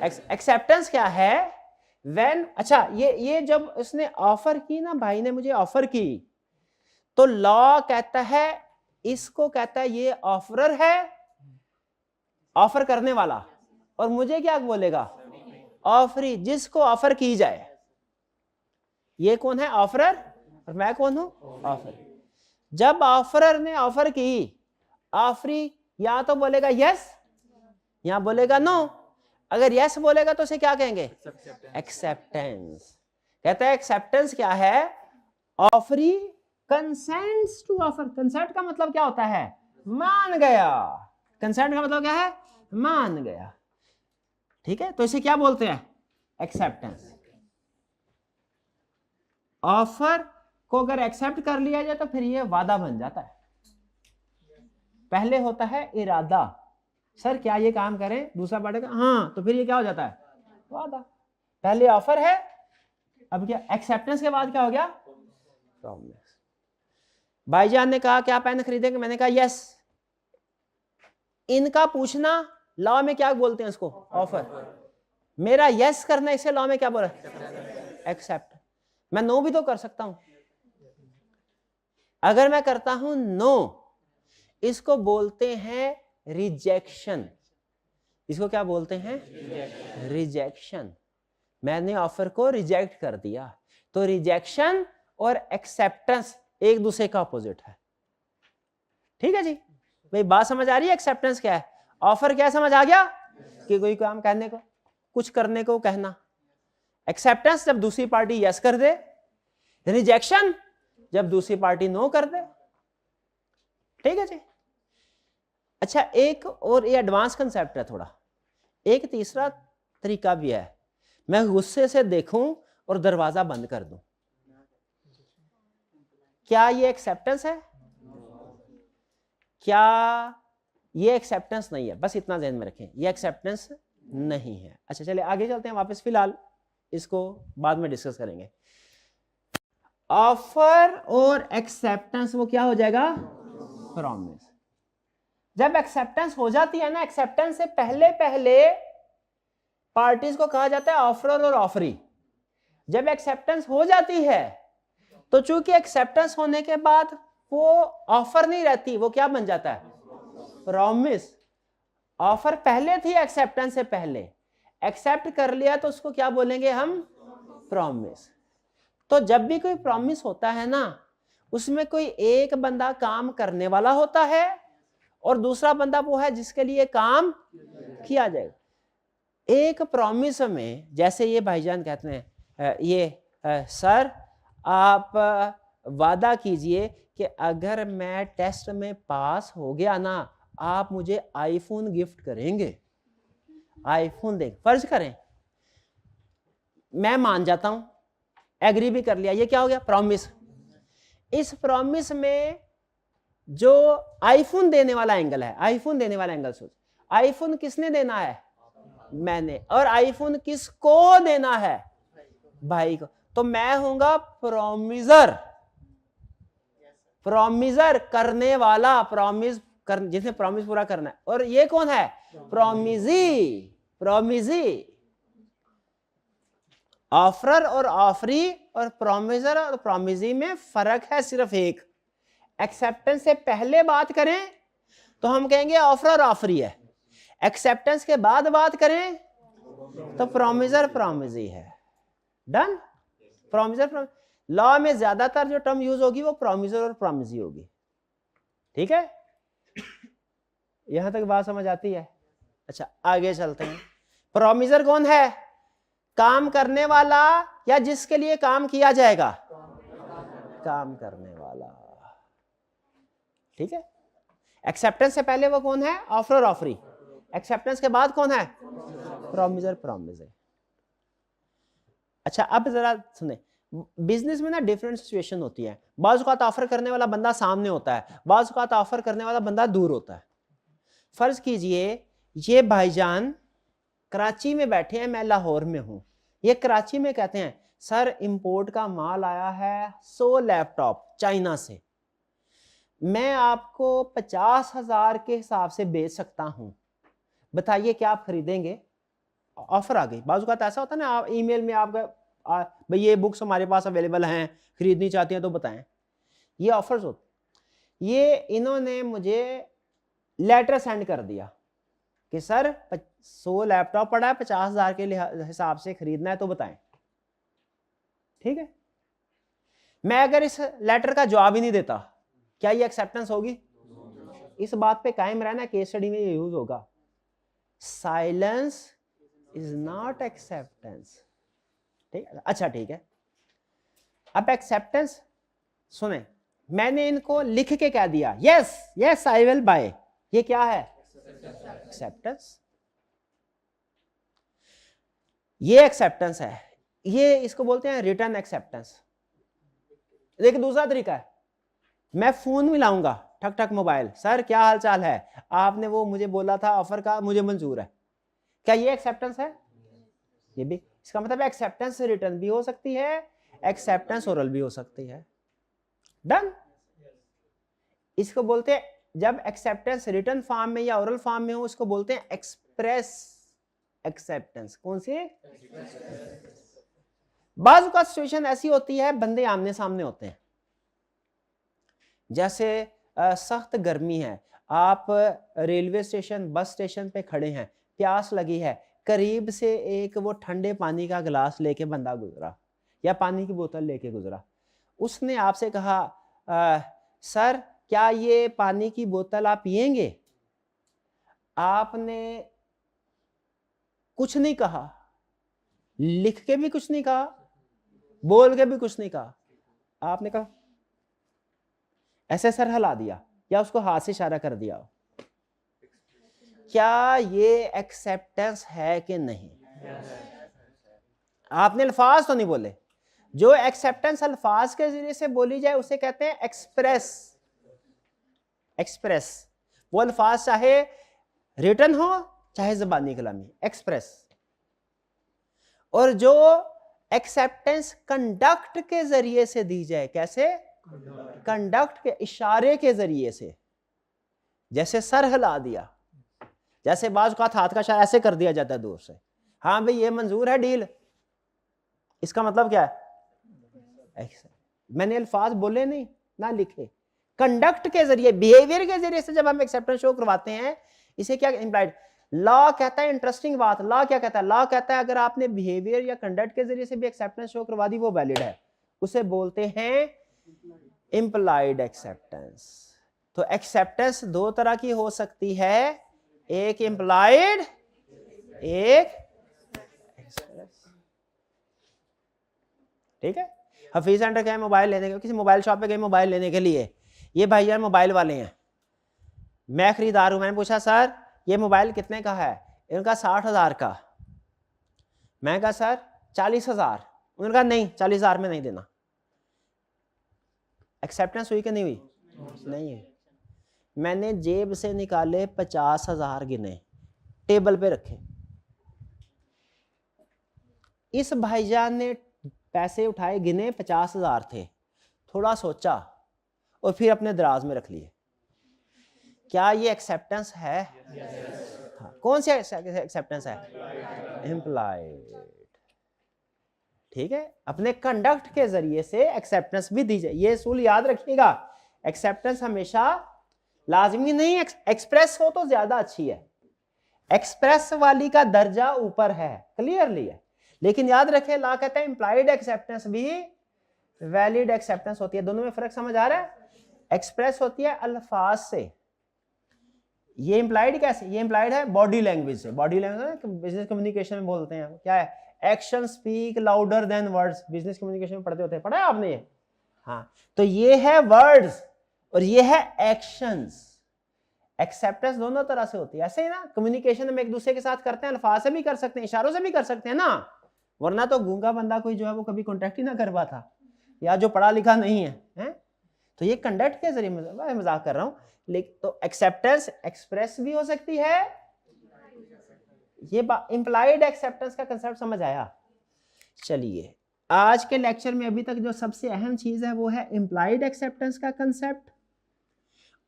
एक्सेप्टेंस क्या है? व्हेन, अच्छा ये जब उसने ऑफर की ना, भाई ने मुझे ऑफर की, तो लॉ कहता है, इसको कहता है ये ऑफरर है, ऑफर करने वाला, और मुझे क्या बोलेगा? ऑफरी, जिसको ऑफर की जाए। ये कौन है? ऑफरर, और मैं कौन हूं? ऑफर। जब ऑफरर ने ऑफर की, ऑफरी या तो बोलेगा यस, या बोलेगा नो। अगर यस बोलेगा तो उसे क्या कहेंगे? एक्सेप्टेंस। कहता है एक्सेप्टेंस क्या है? Offeree consents to offer. Consent का मतलब क्या होता है? मान गया। कंसेंट का मतलब क्या है? मान गया। ठीक है, तो इसे क्या बोलते हैं? एक्सेप्टेंस। ऑफर को अगर एक्सेप्ट कर लिया जाए तो फिर ये वादा बन जाता है। पहले होता है इरादा, सर क्या ये काम करें? दूसरा पार्टी का हाँ, तो फिर ये क्या हो जाता है? वादा। पहले ऑफर है, अब क्या? एक्सेप्टेंस के बाद क्या हो गया? प्रॉमिस। भाईजान ने कहा क्या पेन खरीदेंगे? मैंने कहा यस। इनका पूछना लॉ में क्या बोलते हैं? इसको ऑफर। मेरा यस करना, इसे लॉ में क्या बोला? एक्सेप्ट। मैं नो भी तो कर सकता हूं। अगर मैं करता हूं नो, इसको बोलते हैं रिजेक्शन। इसको क्या बोलते हैं? रिजेक्शन। मैंने ऑफर को रिजेक्ट कर दिया। तो रिजेक्शन और एक्सेप्टेंस एक दूसरे का अपोजिट है। ठीक है जी, भाई बात समझ आ रही है? एक्सेप्टेंस क्या है? ऑफर क्या समझ आ गया? कि कोई काम करने को, कुछ करने को कहना। एक्सेप्टेंस जब दूसरी पार्टी यस कर दे, रिजेक्शन जब दूसरी पार्टी नो कर दे। ठीक है जी। अच्छा, एक और ये एडवांस कंसेप्ट है थोड़ा। एक तीसरा तरीका भी है, मैं गुस्से से देखूं और दरवाजा बंद कर दूं। क्या ये एक्सेप्टेंस है? क्या ये एक्सेप्टेंस नहीं है? बस इतना ध्यान में रखें, ये एक्सेप्टेंस नहीं है। अच्छा चलिए आगे चलते हैं वापस, फिलहाल इसको बाद में डिस्कस करेंगे। ऑफर और एक्सेप्टेंस वो क्या हो जाएगा? प्रॉमिस। जब एक्सेप्टेंस हो जाती है ना, एक्सेप्टेंस से पहले पहले पार्टीज को कहा जाता है ऑफरर और ऑफरी। जब एक्सेप्टेंस हो जाती है तो चूंकि एक्सेप्टेंस होने के बाद वो ऑफर नहीं रहती, वो क्या बन जाता है? प्रॉमिस। ऑफर पहले थी एक्सेप्टेंस से पहले, एक्सेप्ट कर लिया तो उसको क्या बोलेंगे हम? प्रॉमिस। तो जब भी कोई प्रॉमिस होता है ना, उसमें कोई एक बंदा काम करने वाला होता है और दूसरा बंदा वो है जिसके लिए काम किया जाएगा। एक प्रॉमिस में जैसे ये भाईजान कहते हैं सर आप वादा कीजिए कि अगर मैं टेस्ट में पास हो गया ना, आप मुझे आईफोन गिफ्ट करेंगे। आईफोन दे, फर्ज करें मैं मान जाता हूं, एग्री भी कर लिया, ये क्या हो गया? प्रॉमिस। इस प्रॉमिस में जो आईफोन देने वाला एंगल है, आईफोन देने वाला एंगल सोच, आईफोन किसने देना है? मैंने। और आईफोन किसको देना है? भाई को। तो मैं होऊंगा प्रॉमिसर, प्रॉमिसर करने वाला, प्रॉमिस कर, जिसने प्रॉमिस पूरा करना है। और ये कौन है? प्रॉमिजी। प्रॉमिजी। ऑफरर और ऑफरी और प्रॉमिसर और प्रॉमिजी में फर्क है सिर्फ एक। एक्सेप्टेंस से पहले बात करें तो हम कहेंगे ऑफरर ऑफरी है, एक्सेप्टेंस के बाद बात करें तो प्रॉमिसर प्रॉमिजी है। डन। प्रॉमिसर, लॉ में ज्यादातर जो टर्म यूज होगी वो प्रॉमिसर और प्रॉमिजी होगी। ठीक है, यहां तक बात समझ आती है? अच्छा आगे चलते हैं। प्रॉमिसर कौन है? काम करने वाला या जिसके लिए काम किया जाएगा? काम करने वाला। ठीक है। एक्सेप्टेंस से पहले वो कौन है? Offeror offeree. एक्सेप्टेंस के बाद कौन है? Promiser promiser. अच्छा अब जरा सुने, बिजनेस में ना डिफरेंट सिचुएशन होती है। बाज़ औक़ात ऑफर करने वाला बंदा सामने होता है, बाज़ औक़ात ऑफर करने वाला बंदा दूर होता है। फर्ज कीजिए ये भाईजान कराची में बैठे हैं, मैं लाहौर में हूं। ये कराची में कहते हैं सर इंपोर्ट का माल आया है 100 लैपटॉप चाइना से, मैं आपको 50,000 के हिसाब से बेच सकता हूं, बताइए क्या आप खरीदेंगे? ऑफर आ गई। बाज़ औक़ात ऐसा होता है ना, आप ईमेल में आपका भाई ये बुक्स हमारे पास अवेलेबल हैं, खरीदनी चाहती हैं तो बताएं। ये ऑफर्स होते। ये इन्होंने मुझे लेटर सेंड कर दिया कि सर 100 लैपटॉप पड़ा है, 50,000 के हिसाब से खरीदना है तो बताएं। ठीक है, मैं अगर इस लेटर का जवाब ही नहीं देता, क्या ये एक्सेप्टेंस होगी? इस बात पे कायम रहना, केस स्टडी में ये यूज होगा। Silence is not acceptance. ठीक है, अच्छा ठीक है। अब एक्सेप्टेंस सुने, मैंने इनको लिख के कह दिया yes yes I will buy, ये क्या है? एक्सेप्टेंस। ये एक्सेप्टेंस है, ये इसको बोलते हैं रिटर्न एक्सेप्टेंस। एक दूसरा तरीका है, मैं फोन मिलाऊंगा, ठक ठक मोबाइल, सर क्या हाल चाल है, आपने वो मुझे बोला था ऑफर का, मुझे मंजूर है, क्या ये एक्सेप्टेंस है? ये भी। इसका मतलब एक्सेप्टेंस रिटर्न भी हो सकती है, एक्सेप्टेंस ओरल भी हो सकती है। डन। इसको बोलते हैं, जब एक्सेप्टेंस रिटर्न फॉर्म में या ओरल फॉर्म में हो, इसको बोलते हैं एक्सप्रेस एक्सेप्टेंस। कौन सी? बाज़ का सिचुएशन ऐसी होती है बंदे आमने सामने होते हैं, जैसे सख्त गर्मी है, आप रेलवे स्टेशन बस स्टेशन पे खड़े हैं, प्यास लगी है, करीब से एक वो ठंडे पानी का गिलास लेके बंदा गुजरा या पानी की बोतल लेके गुजरा, उसने आपसे कहा सर क्या ये पानी की बोतल आप पिएंगे? आपने कुछ नहीं कहा, लिख के भी कुछ नहीं कहा, बोल के भी कुछ नहीं कहा, आपने कहा ऐसे सर हिला दिया या उसको हाथ से इशारा कर दिया, क्या ये एक्सेप्टेंस है कि नहीं? आपने अल्फाज तो नहीं बोले, जो एक्सेप्टेंस अल्फाज के जरिए से बोली जाए उसे कहते हैं एक्सप्रेस। एक्सप्रेस वो अल्फाज चाहे रिटन हो चाहे ज़बानी कलामी, एक्सप्रेस। और जो एक्सेप्टेंस कंडक्ट के जरिए से दी जाए, कैसे? कंडक्ट के इशारे के जरिए से, जैसे सर हिला दिया, जैसे बाज़ का हाथ का इशारा ऐसे कर दिया जाता है दूर से, हाँ भाई ये मंजूर है डील, इसका मतलब क्या है? मैंने अल्फाज बोले नहीं ना लिखे, कंडक्ट के जरिए, बिहेवियर के जरिए से जब हम एक्सेप्टेंस शो करवाते हैं, इसे क्या इंप्लाइड? लॉ कहता है, इंटरेस्टिंग बात, लॉ क्या कहता है? लॉ कहता है अगर आपने बिहेवियर या कंडक्ट के जरिए से भी एक्सेप्टेंस शो करवा दी वो वैलिड है, उसे बोलते हैं इंप्लाइड एक्सेप्टेंस। तो एक्सेप्टेंस दो तरह की हो सकती है, एक इंप्लाइड, एक एक्सप्रेस। ठीक है, हफीज सेंटर गए मोबाइल लेने के, किसी मोबाइल शॉप पे गए मोबाइल लेने के लिए, ये भाईजान मोबाइल वाले हैं, मैं खरीदार हूं, मैंने पूछा सर ये मोबाइल कितने का है, इनका 60,000 का, मैं कहा सर 40,000, उन्होंने कहा नहीं 40,000 में नहीं देना। एक्सेप्टेंस हुई कि नहीं हुई? नहीं है। मैंने जेब से निकाले 50,000 गिने, टेबल पे रखे, इस भाईजान ने पैसे उठाए, गिने 50,000 थे, थोड़ा सोचा और फिर अपने दराज में रख लिए। क्या ये एक्सेप्टेंस है? हाँ, कौन सी एक्सेप्टेंस है? इम्प्लाइड। ठीक है, अपने कंडक्ट के जरिए से एक्सेप्टेंस भी दी जाए, ये असूल याद रखिएगा। एक्सेप्टेंस हमेशा लाजमी नहीं, एक्सप्रेस हो तो ज्यादा अच्छी है, एक्सप्रेस वाली का दर्जा ऊपर है, क्लियरली है, लेकिन याद रखें ला कहता है इंप्लाइड एक्सेप्टेंस भी वैलिड एक्सेप्टेंस होती है। दोनों में फर्क समझ आ रहा है? एक्सप्रेस होती है अल्फाज से, ये इंप्लाइड कैसे? ये इंप्लाइड है बॉडी लैंग्वेज से। बॉडी लैंग्वेज बिजनेस कम्युनिकेशन में बोलते हैं, क्या है? Action speak louder than words, business communication में पढ़ते होते हैं, पढ़ा है आपने ये? हाँ, तो ये है वर्ड्स और ये है एक्शंस। एक्सेप्टेंस दोनों तरह से होती है, ऐसे ही ना कम्युनिकेशन हम एक दूसरे के साथ करते हैं, अल्फाज से भी कर सकते हैं, इशारों से भी कर सकते हैं ना, वरना तो गूंगा बंदा कोई जो है वो कभी कॉन्टेक्ट ही ना कर पाता, या जो पढ़ा लिखा नहीं है? तो ये कंडक्ट के जरिए, मजाक कर रहा हूं, लेकिन तो एक्सेप्टेंस एक्सप्रेस भी हो सकती है, ये इंप्लाइड एक्सेप्टेंस का कंसेप्ट समझ आया? चलिए, आज के लेक्चर में अभी तक जो सबसे अहम चीज है वो है इंप्लाइड एक्सेप्टेंस का कंसेप्ट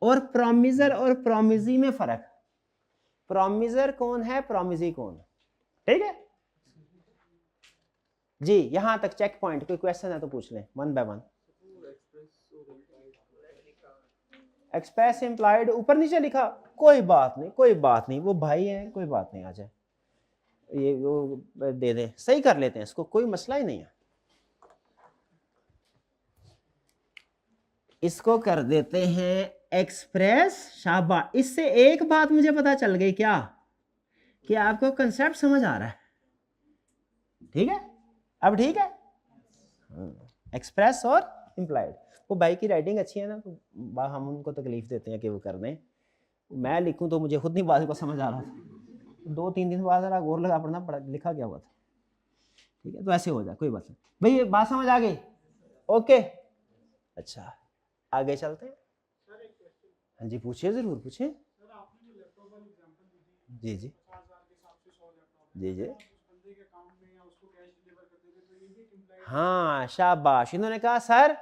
और प्रोमिजर और प्रोमिजी में फर्क। प्रोमिजर कौन है, प्रोमिजी कौन है? ठीक है जी, यहां तक चेक पॉइंट, कोई क्वेश्चन है तो पूछ लें one by one. Express implied ऊपर नीचे लिखा, कोई बात नहीं, कोई बात नहीं, वो भाई है, कोई बात नहीं, आ जाए ये वो दे दे, सही कर लेते हैं इसको, कोई मसला ही नहीं है, इसको कर देते हैं एक्सप्रेस। शाबाश, इससे एक बात मुझे पता चल गई, क्या कि आपको कंसेप्ट समझ आ रहा है? ठीक है, अब ठीक है, एक्सप्रेस और इंप्लाइड। वो भाई की राइटिंग अच्छी है ना, तो हम उनको तकलीफ देते हैं कि वो कर दें, मैं लिखूं तो मुझे खुद नहीं बात को समझ आ रहा था, 2-3 दिन बाद जरा गौर लगा पढ़ना पड़ा, लिखा क्या हुआ था। ठीक है, तो ऐसे हो जाए, कोई बात नहीं भाई, ये बात समझ आ गई? ओके, अच्छा आगे चलते हैं। हाँ जी, पूछिए, जरूर पूछिए। जी जी जी जी, हाँ शाबाश, इन्होंने कहा सर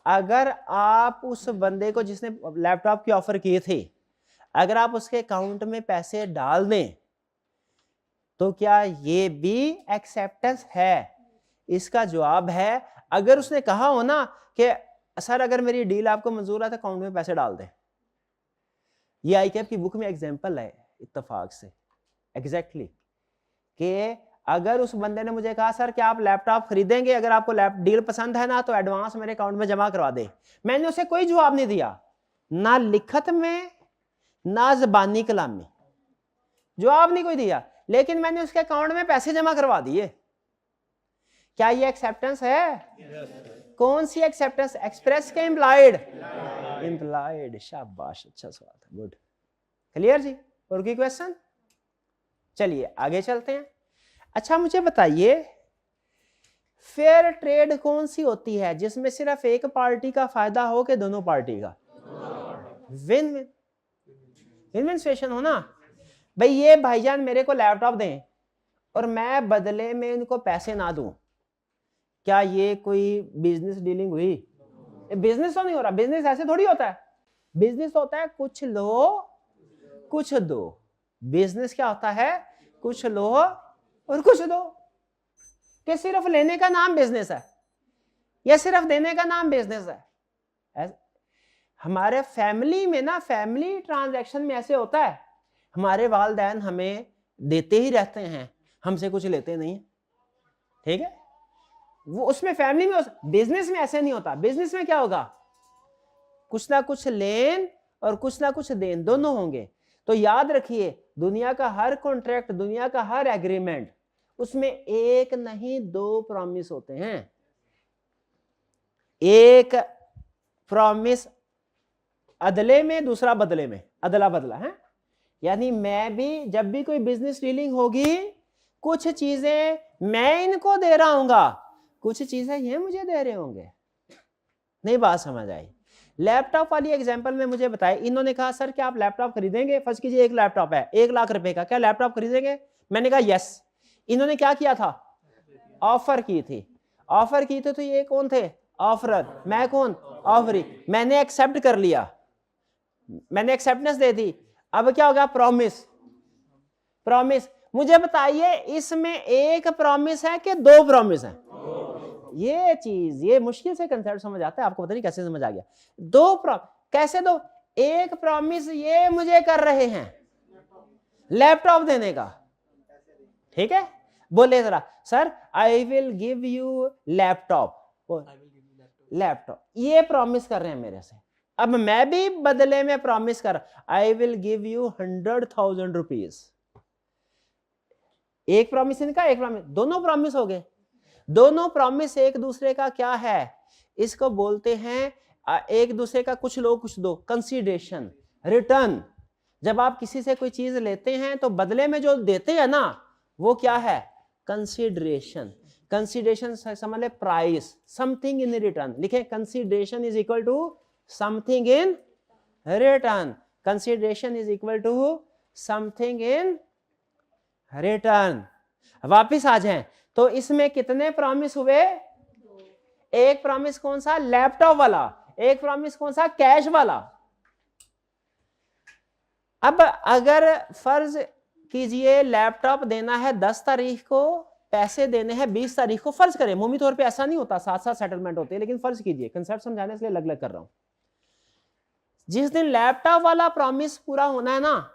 अगर आप उस बंदे को जिसने लैपटॉप की ऑफर किए थे, अगर आप उसके अकाउंट में पैसे डाल दें तो क्या ये भी एक्सेप्टेंस है? इसका जवाब है, अगर उसने कहा हो ना कि सर अगर मेरी डील आपको मंजूर है तो अकाउंट में पैसे डाल दें, ये आईकैप की बुक में एग्जांपल है इत्तेफाक से, एग्जैक्टली कि अगर उस बंदे ने मुझे कहा सर क्या आप लैपटॉप खरीदेंगे, अगर आपको डील पसंद है ना तो एडवांस मेरे अकाउंट में जमा करवा दे, मैंने उसे कोई जवाब नहीं दिया, ना लिखत में ना ज़बानी कलाम में, जवाब नहीं कोई दिया, लेकिन मैंने उसके अकाउंट में पैसे जमा करवा दिए, क्या ये एक्सेप्टेंस है? कौन सी एक्सेप्टेंस, एक्सप्रेस के इंप्लाइड? इंप्लाइड, शाबाश, अच्छा सवाल था, गुड, क्लियर जी। और कोई क्वेश्चन? चलिए आगे चलते हैं। अच्छा मुझे बताइए, फेयर ट्रेड कौन सी होती है जिसमें सिर्फ एक पार्टी का फायदा हो कि दोनों पार्टी का? Win win, win win situation हो ना भाई। ये भाईजान मेरे को लैपटॉप दें और मैं बदले में इनको पैसे ना दूं, क्या ये कोई बिजनेस डीलिंग हुई? बिजनेस तो नहीं हो रहा, बिजनेस ऐसे थोड़ी होता है, बिजनेस होता है कुछ लो कुछ दो, बिजनेस क्या होता है? कुछ लो और कुछ दो। कि सिर्फ लेने का नाम बिजनेस है या सिर्फ देने का नाम बिजनेस है? हमारे फैमिली में ना, फैमिली ट्रांजैक्शन में ऐसे होता है, हमारे वालिदैन हमें देते ही रहते हैं, हमसे कुछ लेते नहीं, ठीक है, वो उसमें फैमिली में। बिजनेस में ऐसे नहीं होता, बिजनेस में क्या होगा? कुछ ना कुछ लेन और कुछ ना कुछ देन, दोनों होंगे। तो याद रखिए, दुनिया का हर कॉन्ट्रैक्ट, दुनिया का हर एग्रीमेंट, उसमें एक नहीं दो प्रॉमिस होते हैं। एक प्रॉमिस अदले में, दूसरा बदले में, अदला बदला है। यानी मैं भी जब भी कोई बिजनेस डीलिंग होगी, कुछ चीजें मैं इनको दे रहा हूंगा, कुछ चीजें ये मुझे दे रहे होंगे। नहीं बात समझ आई? लैपटॉप वाली एग्जांपल में मुझे बताए, इन्होंने कहा सर क्या आप लैपटॉप खरीदेंगे? फर्स्ट कीजिए एक लैपटॉप है 1 लाख रुपए का, क्या लैपटॉप खरीदेंगे? मैंने कहा यस। इन्होंने क्या किया था? ऑफर की थी। ऑफर की थी तो ये कौन थे? ऑफरर। मैं कौन? ऑफरी। मैंने एक्सेप्ट कर लिया, मैंने एक्सेप्टेंस दे दी। अब क्या होगा? प्रॉमिस। प्रॉमिस। मुझे बताइए इसमें एक प्रॉमिस है कि 2 प्रॉमिस है? ये चीज, ये मुश्किल से कंसेप्ट समझ आता है आपको, पता नहीं कैसे समझ आ गया। 2 कैसे 2? एक प्रॉमिस ये मुझे कर रहे हैं लैपटॉप देने का, ठीक है? बोले जरा sir I will give you laptop, laptop ये प्रॉमिस कर रहे हैं मेरे से। अब मैं भी बदले में प्रॉमिस कर, I will give you 100,000 rupees. एक प्रॉमिस इनका, एक प्रॉमिस, दोनों प्रॉमिस हो गए। दोनों प्रॉमिस एक दूसरे का क्या है? इसको बोलते हैं एक दूसरे का कुछ लो कुछ दो, कंसीडरेशन, रिटर्न। जब आप किसी से कोई चीज लेते हैं तो बदले में जो देते हैं ना, वो क्या है? कंसीडरेशन। कंसीडरेशन समझ ले प्राइस, समथिंग इन रिटर्न। लिखे consideration is equal to something in return. Consideration is equal to something in return. वापिस आ जाएं तो इसमें कितने प्रॉमिस हुए? एक प्रॉमिस कौन सा? लैपटॉप वाला। एक प्रॉमिस कौन सा? कैश वाला। अब अगर फर्ज कीजिए लैपटॉप देना है 10 तारीख को, पैसे देने हैं 20 तारीख को, फर्ज करें, मुमकी तौर पे ऐसा नहीं होता, साथ साथ सेटलमेंट होते हैं, लेकिन फर्ज कीजिए, कंसेप्ट समझाने इसलिए अलग अलग कर रहा हूं। जिस दिन लैपटॉप वाला प्रॉमिस पूरा होना है ना,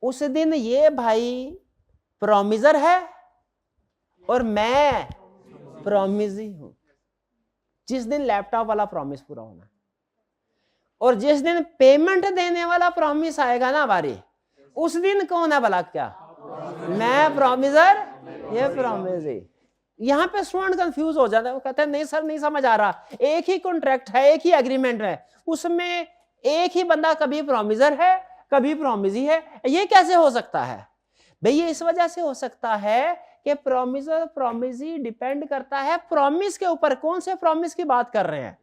उस दिन ये भाई प्रॉमिसर है और मैं प्रॉमिसी हूं। जिस दिन लैपटॉप वाला प्रॉमिस पूरा होना, और जिस दिन पेमेंट देने वाला प्रॉमिस आएगा ना बारी, उस दिन कौन है भला? क्या मैं प्रॉमिसर, ये प्रॉमिसी। यहां पे स्टूडेंट कंफ्यूज हो जाता है, वो कहते हैं नहीं सर नहीं समझ आ रहा, एक ही कॉन्ट्रैक्ट है, एक ही एग्रीमेंट है, उसमें एक ही बंदा कभी प्रॉमिसर है कभी प्रॉमिसी है, ये कैसे हो सकता है? भाई ये इस वजह से हो सकता है कि प्रॉमिसर प्रॉमिसी डिपेंड करता है प्रॉमिस के ऊपर, कौन से प्रॉमिस की बात कर रहे हैं।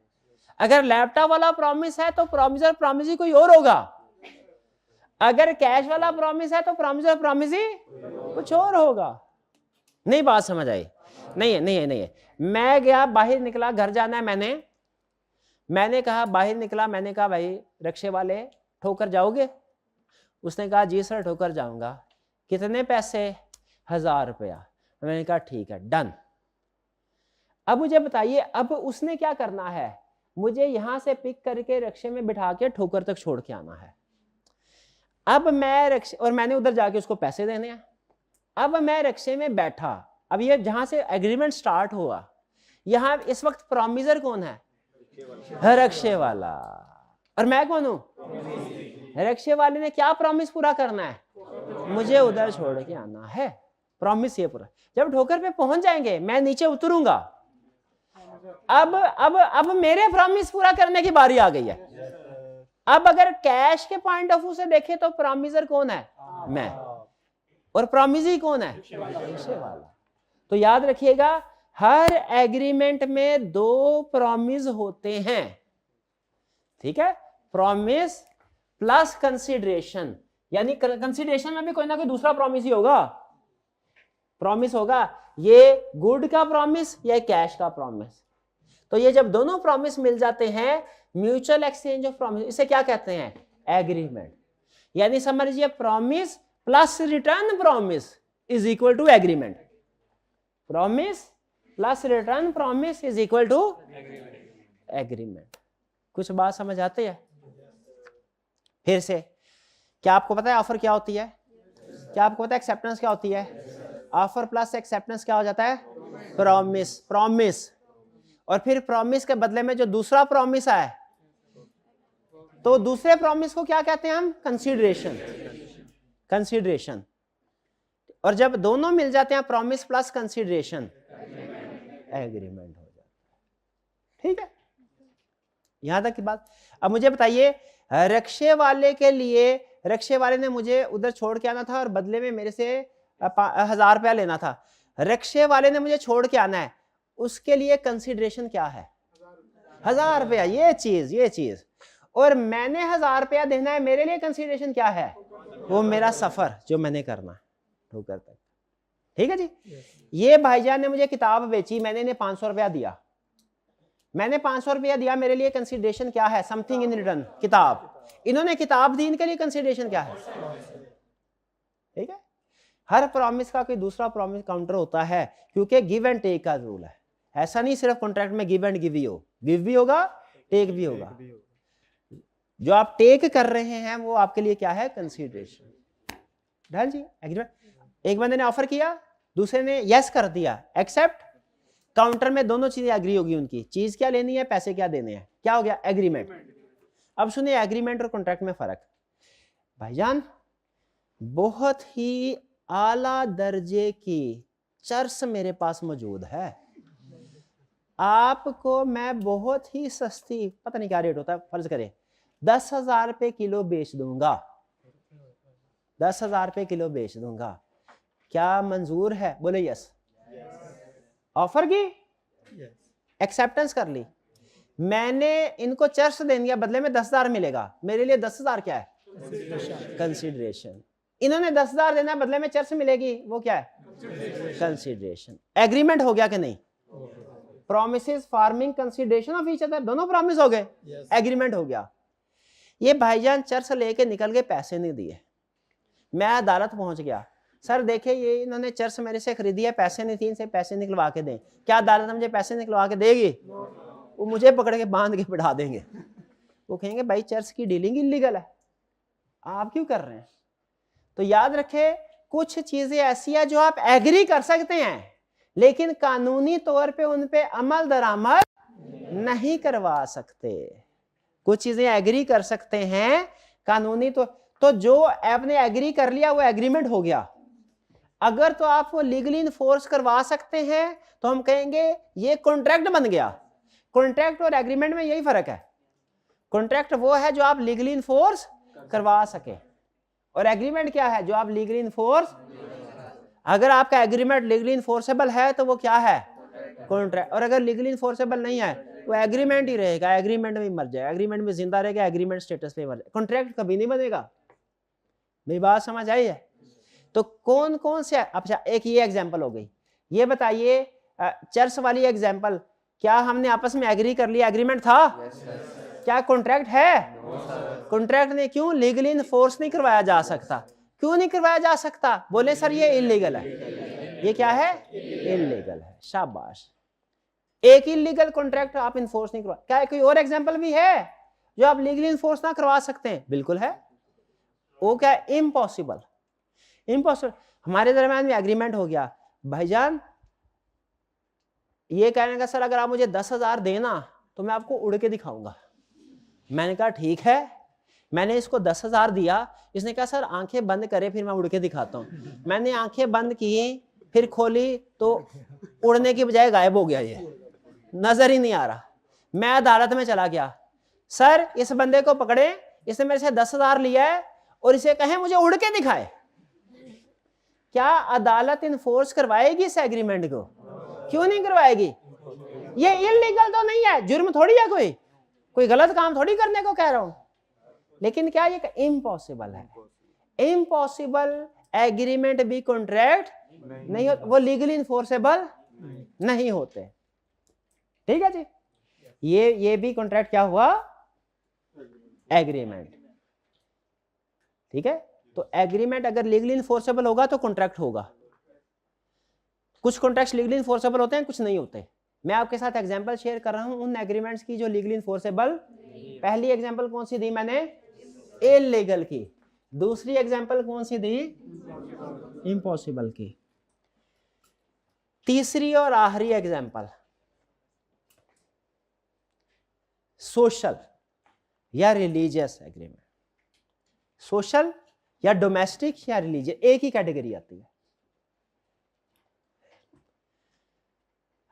अगर लैपटॉप वाला प्रॉमिस है तो प्रॉमिसर प्रॉमिसी कोई और होगा, अगर कैश वाला प्रॉमिस है तो प्रॉमिसर प्रॉमिसी कुछ और होगा। नहीं बात समझ आई? नहीं है, नहीं है, नहीं है। मैं गया बाहर निकला, घर जाना है, मैंने कहा बाहर निकला, मैंने कहा भाई रिक्शे वाले ठोकर जाओगे? उसने कहा जी सर ठोकर जाऊंगा। कितने पैसे? 1000 रुपया। मैंने कहा ठीक है डन। अब मुझे बताइए, अब उसने क्या करना है? मुझे यहां से पिक करके रिक्शे में बिठा के ठोकर तक छोड़ के आना है। अब मैं रिक्शे, और मैंने उधर जाके उसको पैसे देने हैं। अब मैं रिक्शे में बैठा, अब ये जहां से एग्रीमेंट स्टार्ट हुआ, यहां इस वक्त प्रॉमिसर कौन है? रिक्शे वाला। और मैं कौन हूं? रिक्शे वाले ने क्या प्रॉमिस पूरा करना है? मुझे उधर छोड़ के आना है, प्रॉमिस ये पूरा। जब ठोकर पे पहुंच जाएंगे मैं नीचे उतरूंगा, अब मेरे प्रॉमिस पूरा करने की बारी आ गई है। अब अगर कैश के पॉइंट ऑफ व्यू से देखें तो प्रॉमिसर कौन है? मैं। और प्रॉमिसी कौन है? रिक्शे वाला। तो याद रखिएगा हर एग्रीमेंट में 2 प्रॉमिस होते हैं, ठीक है? प्रॉमिस प्लस कंसीडरेशन, यानी कंसीडरेशन में भी कोई ना कोई दूसरा प्रॉमिस ही होगा, प्रॉमिस होगा, ये गुड का प्रॉमिस या कैश का प्रॉमिस। तो ये जब दोनों प्रॉमिस मिल जाते हैं, म्यूचुअल एक्सचेंज ऑफ प्रॉमिस, इसे क्या कहते हैं? एग्रीमेंट। यानी समझ लीजिए promise plus return promise is equal to agreement. Promise plus return promise is equal to agreement. कुछ बात समझ आती है? फिर से, क्या आपको पता है ऑफर क्या होती है? क्या आपको पता है एक्सेप्टेंस क्या होती है? ऑफर प्लस एक्सेप्टेंस क्या हो जाता है? प्रॉमिस। प्रॉमिस और फिर प्रॉमिस के बदले में जो दूसरा प्रॉमिस आए, तो दूसरे प्रॉमिस को क्या कहते हैं हम? कंसीडरेशन। कंसीडरेशन। और जब दोनों मिल जाते हैं प्रॉमिस प्लस कंसीडरेशन, एग्रीमेंट हो जाता है। ठीक है, यहां तक की बात। अब मुझे बताइए, रिक्शे वाले के लिए, रिक्शे वाले ने मुझे उधर छोड़ के आना था और बदले में मेरे से 1000 रुपया लेना था। रिक्शे वाले ने मुझे छोड़ के आना है, उसके लिए कंसिडरेशन क्या है? 1000 रुपया। ये चीज और मैंने 1000 रुपया देना है, मेरे लिए कंसिडरेशन क्या है? वो मेरा सफर जो मैंने करना है ठोकर तक। ठीक है जी। ये भाईजान ने मुझे किताब बेची, मैंने इन्हें 500 रुपया दिया, मैंने 500 रुपया दिया, मेरे लिए कंसिडरेशन क्या है? समथिंग इन रिटर्न, किताब। इन्होंने किताब दी, इनके लिए कंसिडरेशन क्या है? ठीक है, हर प्रॉमिस का कोई दूसरा प्रॉमिस काउंटर होता है, क्योंकि गिव एंड टेक का रूल है। ऐसा नहीं सिर्फ कॉन्ट्रैक्ट में गिव एंड गिव ही हो, गिव भी होगा, टेक भी होगा। जो आप टेक कर रहे हैं वो आपके लिए क्या है? कंसिडरेशन। डन जी, एग्रीमेंट। एक बंदे ने ऑफर किया, दूसरे ने यस कर दिया, एक्सेप्ट। काउंटर में दोनों चीजें एग्री होगी उनकी, चीज क्या लेनी है, पैसे क्या देने हैं, क्या हो गया? एग्रीमेंट। अब सुनिए, एग्रीमेंट और कॉन्ट्रैक्ट में फर्क। भाईजान, बहुत ही आला दर्जे की चर्स मेरे पास मौजूद है, आपको मैं बहुत ही सस्ती, पता नहीं क्या रेट होता है, फर्ज करें 10,000 रुपए किलो बेच दूंगा, 10,000 रुपए किलो बेच दूंगा, क्या मंजूर है? बोले यस। ऑफर की, एक्सेप्टेंस कर ली, मैंने इनको चर्च दे दिया, बदले में 10,000 मिलेगा, मेरे लिए 10,000 क्या है? कंसिडरेशन। इन्होंने 10,000 देना है, बदले में चर्च मिलेगी, वो क्या है? कंसिडरेशन। एग्रीमेंट हो गया कि नहीं? Promises farming consideration of each other, दोनों प्रॉमिस हो गए, एग्रीमेंट हो गया। ये भाईजान चर्च लेके निकल गए, पैसे नहीं दिए, मैं अदालत पहुंच गया, सर देखे ये इन्होंने चर्च मेरे से खरीदी है, पैसे नहीं थी, इनसे पैसे निकलवा के दें। क्या अदालत मुझे पैसे निकलवा के देगी? वो मुझे पकड़ के बांध के बिठा देंगे, वो कहेंगे भाई चर्च की डीलिंग इलीगल है, आप क्यों कर रहे हैं? तो याद रखे, कुछ चीजें ऐसी है जो आप एग्री कर सकते हैं, लेकिन कानूनी तौर पे उन पे अमल दरामद नहीं करवा सकते। कुछ चीजें एग्री कर सकते हैं कानूनी, तो जो आपने एग्री कर लिया वो एग्रीमेंट हो गया। अगर तो आप वो लीगली इन्फोर्स करवा सकते हैं तो हम कहेंगे ये कॉन्ट्रैक्ट बन गया। कॉन्ट्रैक्ट और एग्रीमेंट में यही फर्क है, कॉन्ट्रैक्ट वो है जो आप लीगली इन्फोर्स करवा सके, और एग्रीमेंट क्या है? जो आप लीगली इन्फोर्स, अगर आपका एग्रीमेंट लीगली इन्फोर्सेबल है तो वो क्या है? कॉन्ट्रैक्ट। और अगर लीगली इन्फोर्सेबल नहीं है वो एग्रीमेंट ही रहेगा, एग्रीमेंट में मर जाए, एग्रीमेंट में जिंदा रहेगा, एग्रीमेंट स्टेटस पे मर जाए, कॉन्ट्रैक्ट कभी नहीं बनेगा। मेरी बात समझ आई है? तो कौन कौन से, अच्छा एक ये एग्जांपल हो गई, ये बताइए चर्च वाली एग्जांपल, क्या हमने आपस में एग्री कर लिया, एग्रीमेंट था? क्या कॉन्ट्रैक्ट है? कॉन्ट्रैक्ट ने क्यों लीगली इन्फोर्स नहीं करवाया जा सकता? क्यों नहीं करवाया जा सकता? बोले सर ये इलीगल है। ये क्या है? इलीगल है। शाबाश, एक इलीगल कॉन्ट्रैक्ट आप इन्फोर्स नहीं करवा। क्या कोई और एग्जांपल भी है जो आप लीगली इन्फोर्स ना करवा सकते हैं? बिल्कुल है। वो क्या? इम्पॉसिबल। इम्पॉसिबल। हमारे दरम्यान में एग्रीमेंट हो गया, भाईजान ये कहने का सर अगर आप मुझे 10,000 देना तो मैं आपको उड़ के दिखाऊंगा। मैंने कहा ठीक है, मैंने इसको 10,000 दिया, इसने कहा सर आंखें बंद करे फिर मैं उड़ के दिखाता हूँ। मैंने आंखें बंद की, फिर खोली तो उड़ने की बजाय गायब हो गया, ये नजर ही नहीं आ रहा। मैं अदालत में चला गया, सर इस बंदे को पकड़े, इसने मेरे से 10,000 लिया है और इसे कहें मुझे उड़ के दिखाए। क्या अदालत इन्फोर्स करवाएगी इस एग्रीमेंट को? क्यों नहीं करवाएगी? ये इलीगल तो नहीं है, जुर्म थोड़ी है, कोई गलत काम थोड़ी करने को कह रहा हूं, लेकिन क्या ये इम्पॉसिबल है। इम्पॉसिबल एग्रीमेंट भी कॉन्ट्रैक्ट नहीं होते, वो लीगली इन्फोर्सेबल नहीं होते। ठीक है जी, ये भी कॉन्ट्रैक्ट क्या हुआ? एग्रीमेंट। ठीक है, तो एग्रीमेंट अगर लीगली इन्फोर्सेबल होगा तो कॉन्ट्रैक्ट होगा। कुछ कॉन्ट्रैक्ट्स लीगली इन्फोर्सेबल होते हैं, कुछ नहीं होते। मैं आपके साथ एग्जांपल शेयर कर रहा हूं उन एग्रीमेंट्स की जो लीगली इन्फोर्सेबल। पहली एग्जांपल कौन सी दी मैंने? इलीगल की। दूसरी एग्जांपल कौन सी दी? इम्पॉसिबल की। तीसरी और आखिरी एग्जांपल सोशल या रिलीजियस एग्रीमेंट। सोशल या डोमेस्टिक या रिलीजियस, एक ही कैटेगरी आती है।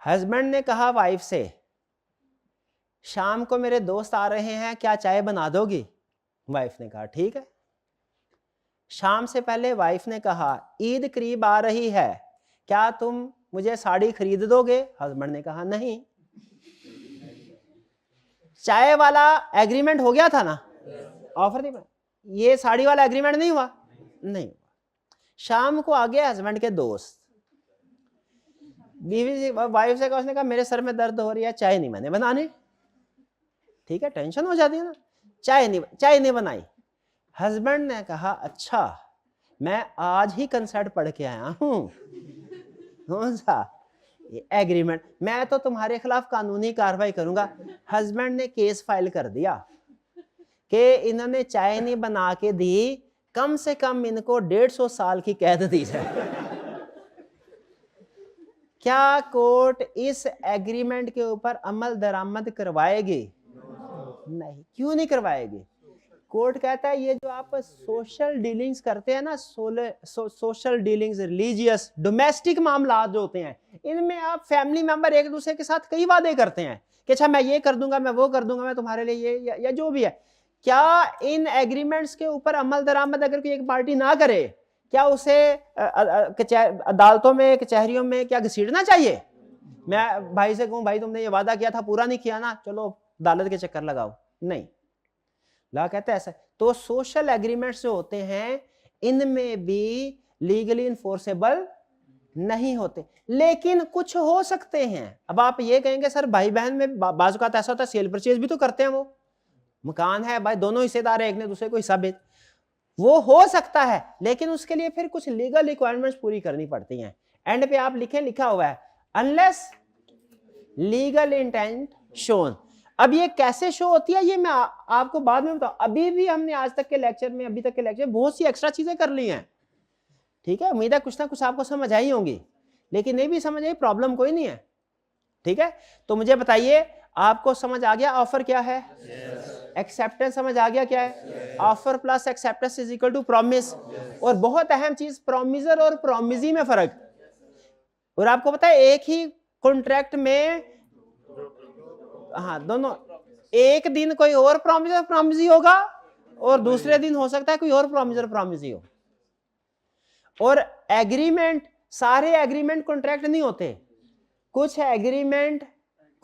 हस्बैंड ने कहा वाइफ से शाम को मेरे दोस्त आ रहे हैं, क्या चाय बना दोगी? वाइफ ने कहा ठीक है। शाम से पहले वाइफ ने कहा ईद करीब आ रही है, क्या तुम मुझे साड़ी खरीद दोगे? हस्बैंड ने कहा नहीं। चाय वाला एग्रीमेंट हो गया था ना, ऑफर नहीं बना, ये साड़ी वाला एग्रीमेंट नहीं हुआ, नहीं हुआ। शाम को आ गए हस्बैंड के दोस्त, बीवी से वाइफ से कहा, उसने कहा मेरे सर में दर्द हो रही है, चाय नहीं मैंने बनानी। ठीक है, टेंशन हो जाती है ना, चाय नहीं बनाई। हस्बैंड ने कहा अच्छा मैं आज ही कंसेप्ट पढ़ के आया हूं। कौन सा? ये एग्रीमेंट, मैं तो तुम्हारे खिलाफ कानूनी कार्रवाई करूंगा। हस्बैंड ने केस फाइल कर दिया कि इन्होंने चाय नहीं बना के दी, कम से कम इनको 150 साल की कैद दी जाए। क्या कोर्ट इस एग्रीमेंट के ऊपर अमल दरामद करवाएगी? नहीं। क्यों नहीं करवाएगी? कोर्ट कहता है ये जो आप सोशल डीलिंग्स करते हैं ना, सोशल डीलिंग्स, रिलीजियस, डोमेस्टिक मामला जो होते हैं, इनमें आप फैमिली मेंबर एक दूसरे के साथ कई वादे करते हैं कि अच्छा मैं ये कर दूंगा, मैं वो कर दूंगा, मैं तुम्हारे लिए ये या जो भी है। क्या इन एग्रीमेंट्स के ऊपर अमल दरामद अगर कोई एक पार्टी ना करे, क्या उसे अदालतों में, कचहरियों में क्या घसीटना चाहिए? मैं भाई से कहूं भाई तुमने ये वादा किया था पूरा नहीं किया ना, चलो अदालत के चक्कर लगाओ, नहीं। लॉ कहता है ऐसा। तो सोशल एग्रीमेंट्स जो होते हैं इनमें भी लीगली इन्फोर्सेबल नहीं होते, लेकिन कुछ हो सकते हैं। अब आप ये कहेंगे सर भाई बहन में बाजू का ऐसा होता है, सेल परचेज भी तो करते हैं, वो मकान है भाई, दोनों हिस्सेदार है, एक ने दूसरे को हिस्सा बेच, वो हो सकता है, लेकिन उसके लिए फिर कुछ लीगल रिक्वायरमेंट्स पूरी करनी पड़ती हैं। एंड पे आप लिखा हुआ है अनलेस लीगल इंटेंट शोन। अब ये कैसे शो होती है ये मैं आपको बाद में बताऊं। अभी भी हमने अभी तक के लेक्चर बहुत सी एक्स्ट्रा चीजें कर ली हैं। ठीक है, उम्मीद है कुछ ना कुछ आपको समझ आई होंगी, लेकिन नहीं भी समझ आई प्रॉब्लम कोई नहीं है। ठीक है, तो मुझे बताइए आपको समझ आ गया ऑफर क्या है? एक्सेप्टेंस समझ आ गया क्या है? Offer plus acceptance is equal to promise. और बहुत अहम चीज, प्रॉमिसर और प्रॉमिजी में फर्क। और आपको पता है एक ही कॉन्ट्रैक्ट में, हाँ दोनों, एक दिन कोई और प्रॉमिसर प्रॉमिसी होगा और दूसरे दिन हो सकता है कोई और प्रॉमिसर प्रॉमिसी हो। और एग्रीमेंट, सारे एग्रीमेंट कॉन्ट्रैक्ट नहीं होते, कुछ एग्रीमेंट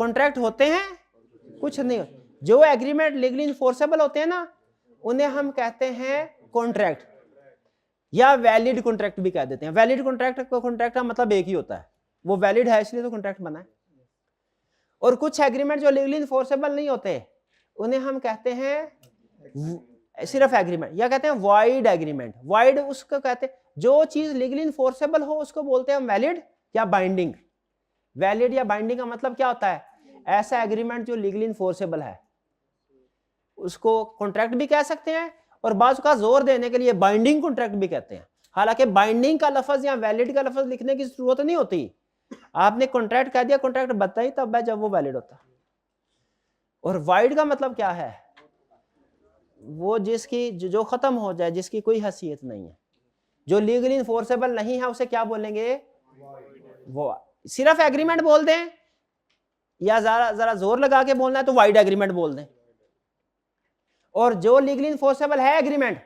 कॉन्ट्रैक्ट होते हैं, कुछ नहीं होते। जो एग्रीमेंट लीगली इन्फोर्सेबल होते हैं ना, उन्हें हम कहते हैं कॉन्ट्रैक्ट, या वैलिड कॉन्ट्रैक्ट भी कह देते हैं। वैलिड कॉन्ट्रैक्ट का मतलब एक ही होता है, वो वैलिड है इसलिए तो कॉन्ट्रैक्ट बना है। और कुछ एग्रीमेंट जो लीगली इन्फोर्सेबल नहीं होते, उन्हें हम कहते हैं सिर्फ एग्रीमेंट, या कहते हैं वॉइड एग्रीमेंट। वॉइड उसको कहते हैं जो चीज लीगली इन्फोर्सेबल हो उसको बोलते हैं हम वैलिड या बाइंडिंग। वैलिड या बाइंडिंग का मतलब क्या होता है? ऐसा एग्रीमेंट जो लीगली इन्फोर्सेबल है उसको कॉन्ट्रैक्ट भी कह सकते हैं, और बाज़ का जोर देने के लिए बाइंडिंग कॉन्ट्रैक्ट भी कहते हैं। हालांकि बाइंडिंग का लफ्ज या वैलिड का लफ्ज लिखने की जरूरत नहीं होती, आपने कॉन्ट्रैक्ट कह दिया, कॉन्ट्रैक्ट बनता ही तब है जब वो वैलिड होता। और वाइड का मतलब क्या है? वो जिसकी जो खत्म हो जाए, जिसकी कोई हैसियत नहीं है, जो लीगली इन्फोर्सेबल नहीं है, उसे क्या बोलेंगे? वो सिर्फ एग्रीमेंट बोल दें, या जरा जोर लगा के बोलना है तो वाइड एग्रीमेंट बोल दें। और जो लीगली इन्फोर्सेबल है एग्रीमेंट,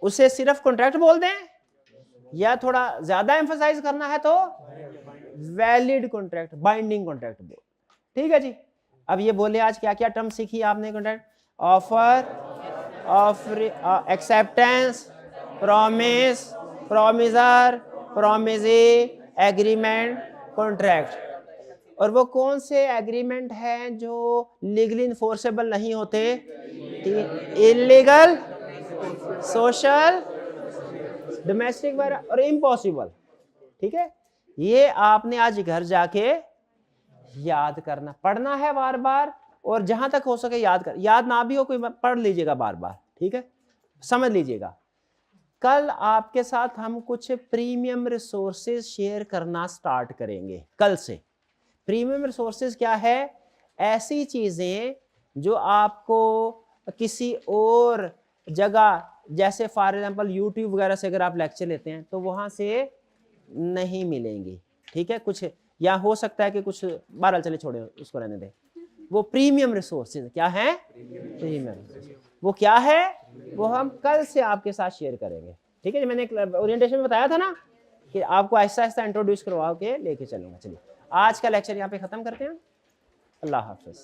उसे सिर्फ कॉन्ट्रैक्ट बोल दें, या थोड़ा ज्यादा एम्फसाइज करना है तो वैलिड कॉन्ट्रैक्ट, बाइंडिंग कॉन्ट्रैक्ट बोल। ठीक है जी। अब ये बोले आज क्या क्या टर्म सीखी आपने? Contract, offer, acceptance, promise, promisor, promisee, agreement, contract. और वो कौन से एग्रीमेंट हैं जो लीगली इन्फोर्सेबल नहीं होते? इलीगल, सोशल, डोमेस्टिक और इम्पॉसिबल। ठीक है, ये आपने आज घर जाके याद करना, पढ़ना है बार बार, और जहां तक हो सके याद ना भी हो कोई पढ़ लीजिएगा बार बार। ठीक है, समझ लीजिएगा। कल आपके साथ हम कुछ प्रीमियम रिसोर्सेज शेयर करना स्टार्ट करेंगे कल से। प्रीमियम रिसोर्सेज क्या है? ऐसी चीजें जो आपको किसी और जगह, जैसे फॉर एग्जांपल यूट्यूब वगैरह से अगर आप लेक्चर लेते हैं तो वहां से नहीं मिलेंगी। ठीक है, कुछ या हो सकता है कि कुछ, बहरहाल चले छोड़े उसको रहने दें। वो प्रीमियम रिसोर्सेज क्या है, प्रीमियम। वो क्या है, वो हम कल से आपके साथ शेयर करेंगे, ठीक है। मैंने ओरिएंटेशन में बताया था ना कि आपको आहिस्ता आहिस्ता इंट्रोड्यूस करवा के लेके चलूंगा। चलिए आज का लेक्चर यहाँ पे खत्म करते हैं। अल्लाह हाफिज।